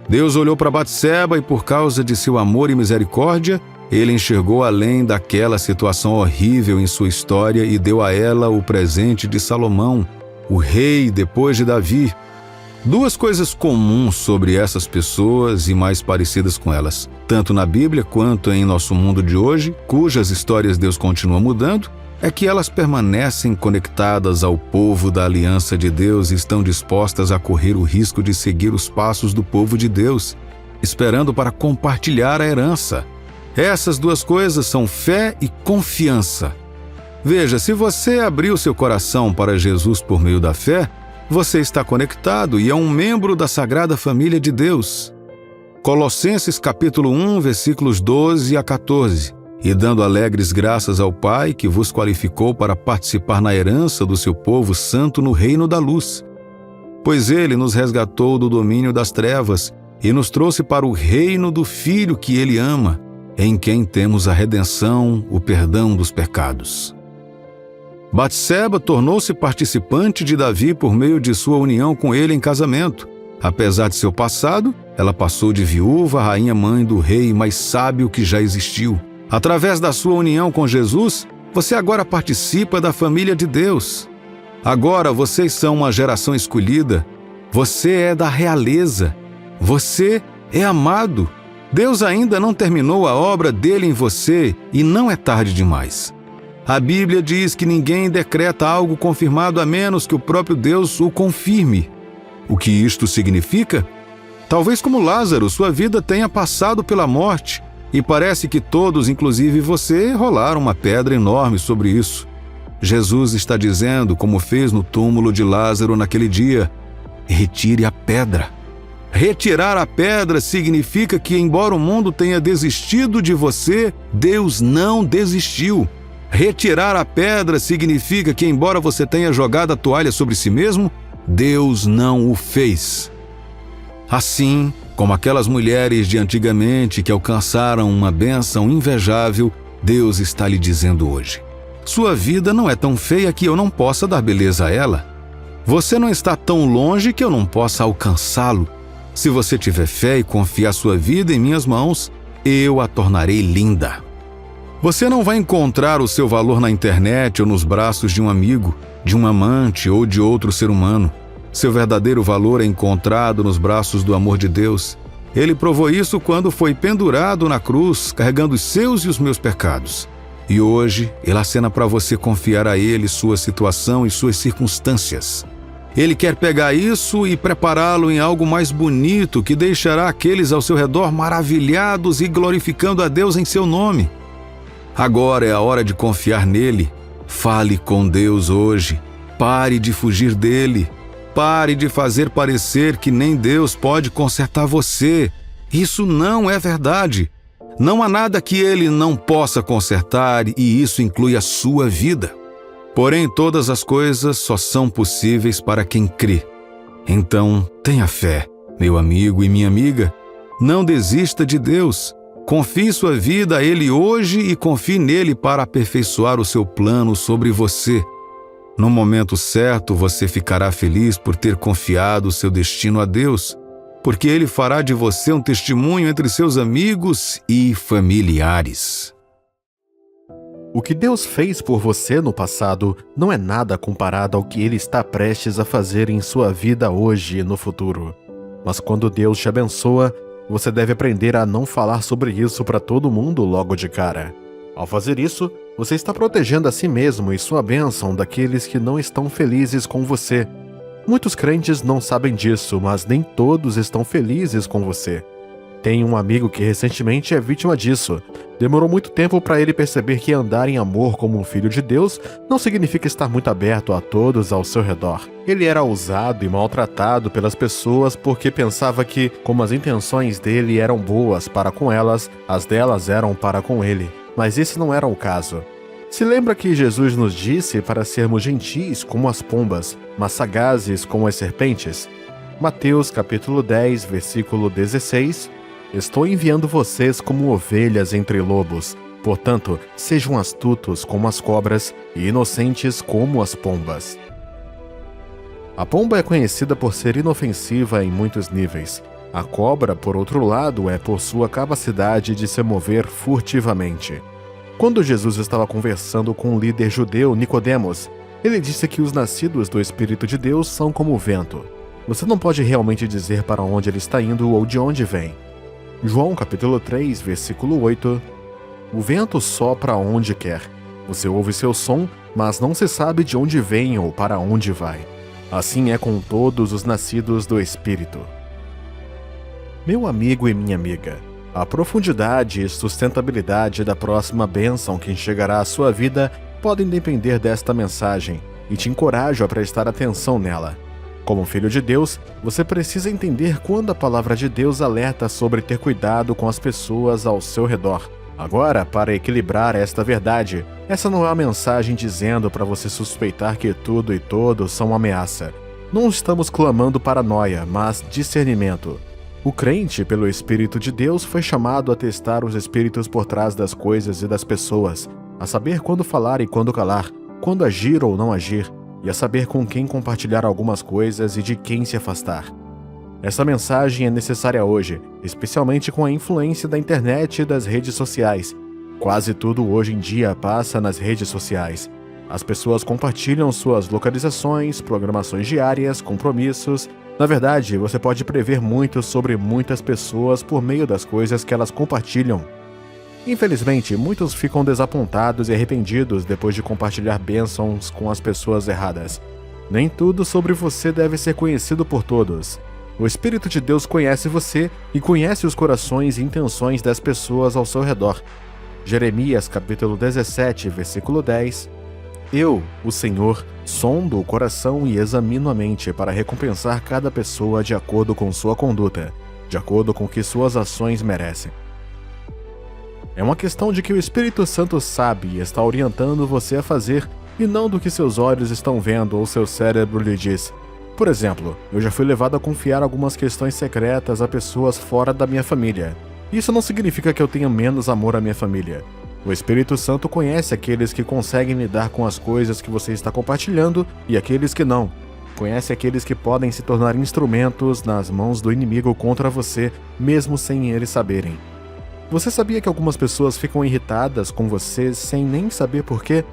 Deus olhou para Batseba e, por causa de seu amor e misericórdia, Ele enxergou além daquela situação horrível em sua história e deu a ela o presente de Salomão, o rei depois de Davi. Duas coisas comuns sobre essas pessoas e mais parecidas com elas, tanto na Bíblia quanto em nosso mundo de hoje, cujas histórias Deus continua mudando, é que elas permanecem conectadas ao povo da aliança de Deus e estão dispostas a correr o risco de seguir os passos do povo de Deus, esperando para compartilhar a herança. Essas duas coisas são fé e confiança. Veja, se você abrir o seu coração para Jesus por meio da fé, você está conectado e é um membro da Sagrada Família de Deus. Colossenses capítulo 1, versículos 12 a 14. E dando alegres graças ao Pai que vos qualificou para participar na herança do seu povo santo no reino da luz. Pois ele nos resgatou do domínio das trevas e nos trouxe para o reino do Filho que ele ama, em quem temos a redenção, o perdão dos pecados. Batseba tornou-se participante de Davi por meio de sua união com ele em casamento. Apesar de seu passado, ela passou de viúva a rainha-mãe do rei mais sábio que já existiu. Através da sua união com Jesus, você agora participa da família de Deus. Agora vocês são uma geração escolhida. Você é da realeza. Você é amado. Deus ainda não terminou a obra dele em você e não é tarde demais. A Bíblia diz que ninguém decreta algo confirmado a menos que o próprio Deus o confirme. O que isto significa? Talvez como Lázaro, sua vida tenha passado pela morte e parece que todos, inclusive você, rolaram uma pedra enorme sobre isso. Jesus está dizendo, como fez no túmulo de Lázaro naquele dia, retire a pedra. Retirar a pedra significa que, embora o mundo tenha desistido de você, Deus não desistiu. Retirar a pedra significa que, embora você tenha jogado a toalha sobre si mesmo, Deus não o fez. Assim, como aquelas mulheres de antigamente que alcançaram uma bênção invejável, Deus está lhe dizendo hoje: sua vida não é tão feia que eu não possa dar beleza a ela. Você não está tão longe que eu não possa alcançá-lo. Se você tiver fé e confiar sua vida em minhas mãos, eu a tornarei linda. Você não vai encontrar o seu valor na internet ou nos braços de um amigo, de um amante ou de outro ser humano. Seu verdadeiro valor é encontrado nos braços do amor de Deus. Ele provou isso quando foi pendurado na cruz, carregando os seus e os meus pecados. E hoje, ele acena para você confiar a ele sua situação e suas circunstâncias. Ele quer pegar isso e prepará-lo em algo mais bonito que deixará aqueles ao seu redor maravilhados e glorificando a Deus em seu nome. Agora é a hora de confiar nele. Fale com Deus hoje. Pare de fugir dele. Pare de fazer parecer que nem Deus pode consertar você. Isso não é verdade. Não há nada que ele não possa consertar e isso inclui a sua vida. Porém, todas as coisas só são possíveis para quem crê. Então, tenha fé, meu amigo e minha amiga. Não desista de Deus. Confie sua vida a Ele hoje e confie nele para aperfeiçoar o seu plano sobre você. No momento certo, você ficará feliz por ter confiado seu destino a Deus, porque Ele fará de você um testemunho entre seus amigos e familiares. O que Deus fez por você no passado não é nada comparado ao que Ele está prestes a fazer em sua vida hoje e no futuro. Mas quando Deus te abençoa, você deve aprender a não falar sobre isso para todo mundo logo de cara. Ao fazer isso, você está protegendo a si mesmo e sua bênção daqueles que não estão felizes com você. Muitos crentes não sabem disso, mas nem todos estão felizes com você. Tenho um amigo que recentemente é vítima disso. Demorou muito tempo para ele perceber que andar em amor como um filho de Deus não significa estar muito aberto a todos ao seu redor. Ele era usado e maltratado pelas pessoas porque pensava que, como as intenções dele eram boas para com elas, as delas eram para com ele. Mas esse não era o caso. Se lembra que Jesus nos disse para sermos gentis como as pombas, mas sagazes como as serpentes? Mateus capítulo 10, versículo 16. Estou enviando vocês como ovelhas entre lobos. Portanto, sejam astutos como as cobras e inocentes como as pombas. A pomba é conhecida por ser inofensiva em muitos níveis. A cobra, por outro lado, é por sua capacidade de se mover furtivamente. Quando Jesus estava conversando com o líder judeu Nicodemos, ele disse que os nascidos do Espírito de Deus são como o vento. Você não pode realmente dizer para onde ele está indo ou de onde vem. João capítulo 3, versículo 8. O vento sopra onde quer, Você ouve seu som, mas não se sabe de onde vem ou para onde vai. Assim é com todos os nascidos do Espírito. Meu amigo e minha amiga, a profundidade e sustentabilidade da próxima bênção que chegará à sua vida podem depender desta mensagem, e te encorajo a prestar atenção nela. Como filho de Deus, você precisa entender quando a palavra de Deus alerta sobre ter cuidado com as pessoas ao seu redor. Agora, para equilibrar esta verdade, essa não é uma mensagem dizendo para você suspeitar que tudo e todos são uma ameaça. Não estamos clamando paranoia, mas discernimento. O crente, pelo Espírito de Deus, foi chamado a testar os espíritos por trás das coisas e das pessoas, a saber quando falar e quando calar, quando agir ou não agir, e a saber com quem compartilhar algumas coisas e de quem se afastar. Essa mensagem é necessária hoje, especialmente com a influência da internet e das redes sociais. Quase tudo hoje em dia passa nas redes sociais. As pessoas compartilham suas localizações, programações diárias, compromissos. Na verdade, você pode prever muito sobre muitas pessoas por meio das coisas que elas compartilham. Infelizmente, muitos ficam desapontados e arrependidos depois de compartilhar bênçãos com as pessoas erradas. Nem tudo sobre você deve ser conhecido por todos. O Espírito de Deus conhece você e conhece os corações e intenções das pessoas ao seu redor. Jeremias capítulo 17, versículo 10. Eu, o Senhor, sondo o coração e examino a mente para recompensar cada pessoa de acordo com sua conduta, de acordo com o que suas ações merecem. É uma questão de que o Espírito Santo sabe e está orientando você a fazer, e não do que seus olhos estão vendo ou seu cérebro lhe diz. Por exemplo, eu já fui levado a confiar algumas questões secretas a pessoas fora da minha família. Isso não significa que eu tenha menos amor à minha família. O Espírito Santo conhece aqueles que conseguem lidar com as coisas que você está compartilhando e aqueles que não. Conhece aqueles que podem se tornar instrumentos nas mãos do inimigo contra você, mesmo sem eles saberem. Você sabia que algumas pessoas ficam irritadas com você sem nem saber por quê?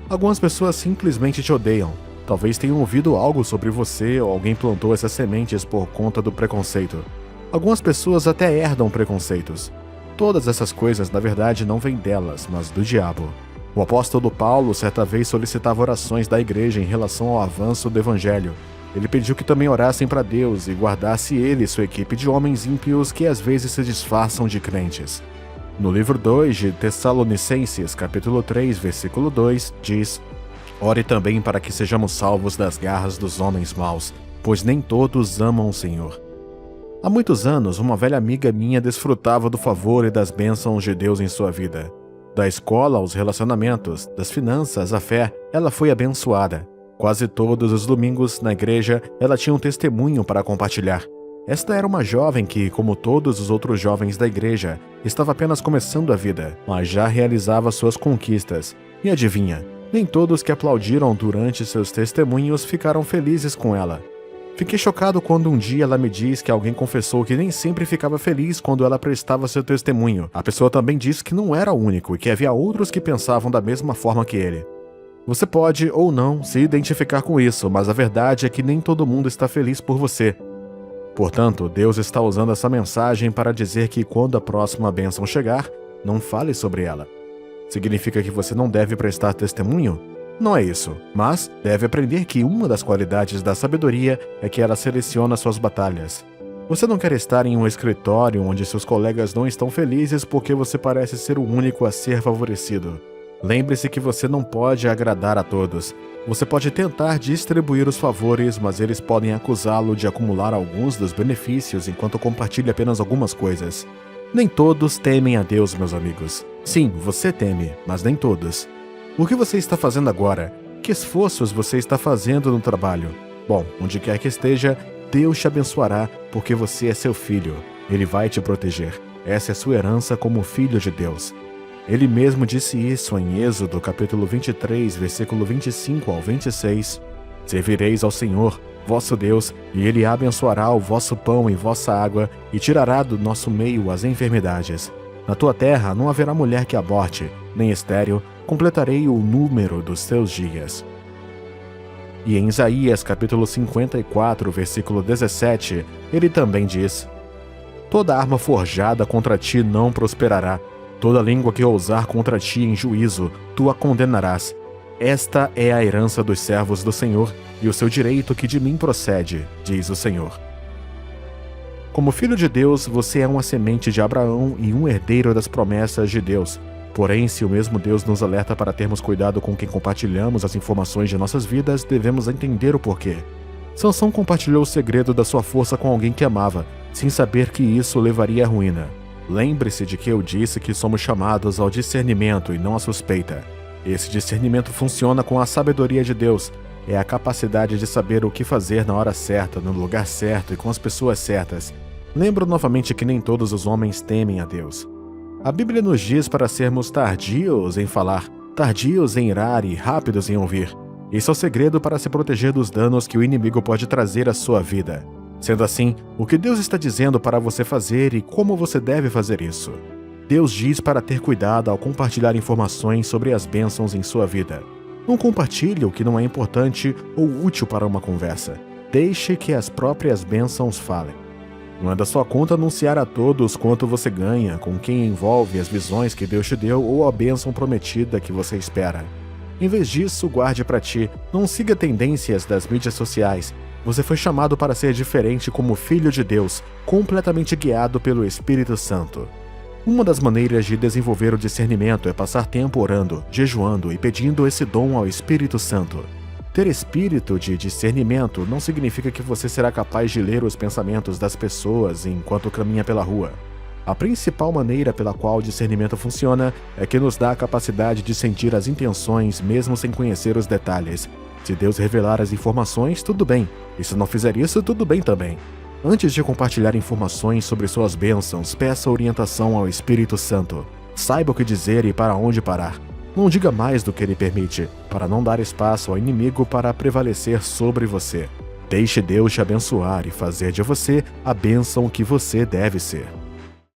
Algumas pessoas simplesmente te odeiam. Talvez tenham ouvido algo sobre você ou alguém plantou essas sementes por conta do preconceito. Algumas pessoas até herdam preconceitos. Todas essas coisas, na verdade, não vêm delas, mas do diabo. O apóstolo Paulo certa vez solicitava orações da igreja em relação ao avanço do evangelho. Ele pediu que também orassem para Deus e guardasse ele e sua equipe de homens ímpios que às vezes se disfarçam de crentes. No livro 2 de Tessalonicenses, capítulo 3, versículo 2, diz: Ore também para que sejamos salvos das garras dos homens maus, pois nem todos amam o Senhor. Há muitos anos, uma velha amiga minha desfrutava do favor e das bênçãos de Deus em sua vida. Da escola aos relacionamentos, das finanças à fé, ela foi abençoada. Quase todos os domingos, na igreja, ela tinha um testemunho para compartilhar. Esta era uma jovem que, como todos os outros jovens da igreja, estava apenas começando a vida, mas já realizava suas conquistas. E adivinha? Nem todos que aplaudiram durante seus testemunhos ficaram felizes com ela. Fiquei chocado quando um dia ela me disse que alguém confessou que nem sempre ficava feliz quando ela prestava seu testemunho. A pessoa também disse que não era o único e que havia outros que pensavam da mesma forma que ele. Você pode ou não se identificar com isso, mas a verdade é que nem todo mundo está feliz por você. Portanto, Deus está usando essa mensagem para dizer que quando a próxima bênção chegar, não fale sobre ela. Significa que você não deve prestar testemunho? Não é isso, mas deve aprender que uma das qualidades da sabedoria é que ela seleciona suas batalhas. Você não quer estar em um escritório onde seus colegas não estão felizes porque você parece ser o único a ser favorecido. Lembre-se que você não pode agradar a todos. Você pode tentar distribuir os favores, mas eles podem acusá-lo de acumular alguns dos benefícios enquanto compartilha apenas algumas coisas. Nem todos temem a Deus, meus amigos. Sim, você teme, mas nem todos. O que você está fazendo agora? Que esforços você está fazendo no trabalho? Bom, onde quer que esteja, Deus te abençoará, porque você é seu filho. Ele vai te proteger. Essa é sua herança como filho de Deus. Ele mesmo disse isso em Êxodo, capítulo 23, versículo 25 ao 26. Servireis ao Senhor, vosso Deus, e Ele abençoará o vosso pão e vossa água, e tirará do nosso meio as enfermidades. Na tua terra não haverá mulher que aborte, nem estéril, completarei o número dos teus dias. E em Isaías, capítulo 54, versículo 17, ele também diz: Toda arma forjada contra ti não prosperará, Toda língua que ousar contra ti em juízo, tu a condenarás. Esta é a herança dos servos do Senhor e o seu direito que de mim procede, diz o Senhor. Como filho de Deus, você é uma semente de Abraão e um herdeiro das promessas de Deus. Porém, se o mesmo Deus nos alerta para termos cuidado com quem compartilhamos as informações de nossas vidas, devemos entender o porquê. Sansão compartilhou o segredo da sua força com alguém que amava, sem saber que isso levaria à ruína. Lembre-se de que eu disse que somos chamados ao discernimento e não à suspeita. Esse discernimento funciona com a sabedoria de Deus. É a capacidade de saber o que fazer na hora certa, no lugar certo e com as pessoas certas. Lembro novamente que nem todos os homens temem a Deus. A Bíblia nos diz para sermos tardios em falar, tardios em irar e rápidos em ouvir. Esse é o segredo para se proteger dos danos que o inimigo pode trazer à sua vida. Sendo assim, o que Deus está dizendo para você fazer e como você deve fazer isso? Deus diz para ter cuidado ao compartilhar informações sobre as bênçãos em sua vida. Não compartilhe o que não é importante ou útil para uma conversa. Deixe que as próprias bênçãos falem. Não é da sua conta anunciar a todos quanto você ganha, com quem envolve as visões que Deus te deu ou a bênção prometida que você espera. Em vez disso, guarde para ti. Não siga tendências das mídias sociais. Você foi chamado para ser diferente como filho de Deus, completamente guiado pelo Espírito Santo. Uma das maneiras de desenvolver o discernimento é passar tempo orando, jejuando e pedindo esse dom ao Espírito Santo. Ter espírito de discernimento não significa que você será capaz de ler os pensamentos das pessoas enquanto caminha pela rua. A principal maneira pela qual o discernimento funciona é que nos dá a capacidade de sentir as intenções mesmo sem conhecer os detalhes. Se Deus revelar as informações, tudo bem. E se não fizer isso, tudo bem também. Antes de compartilhar informações sobre suas bênçãos, peça orientação ao Espírito Santo. Saiba o que dizer e para onde parar. Não diga mais do que ele permite, para não dar espaço ao inimigo para prevalecer sobre você. Deixe Deus te abençoar e fazer de você a bênção que você deve ser.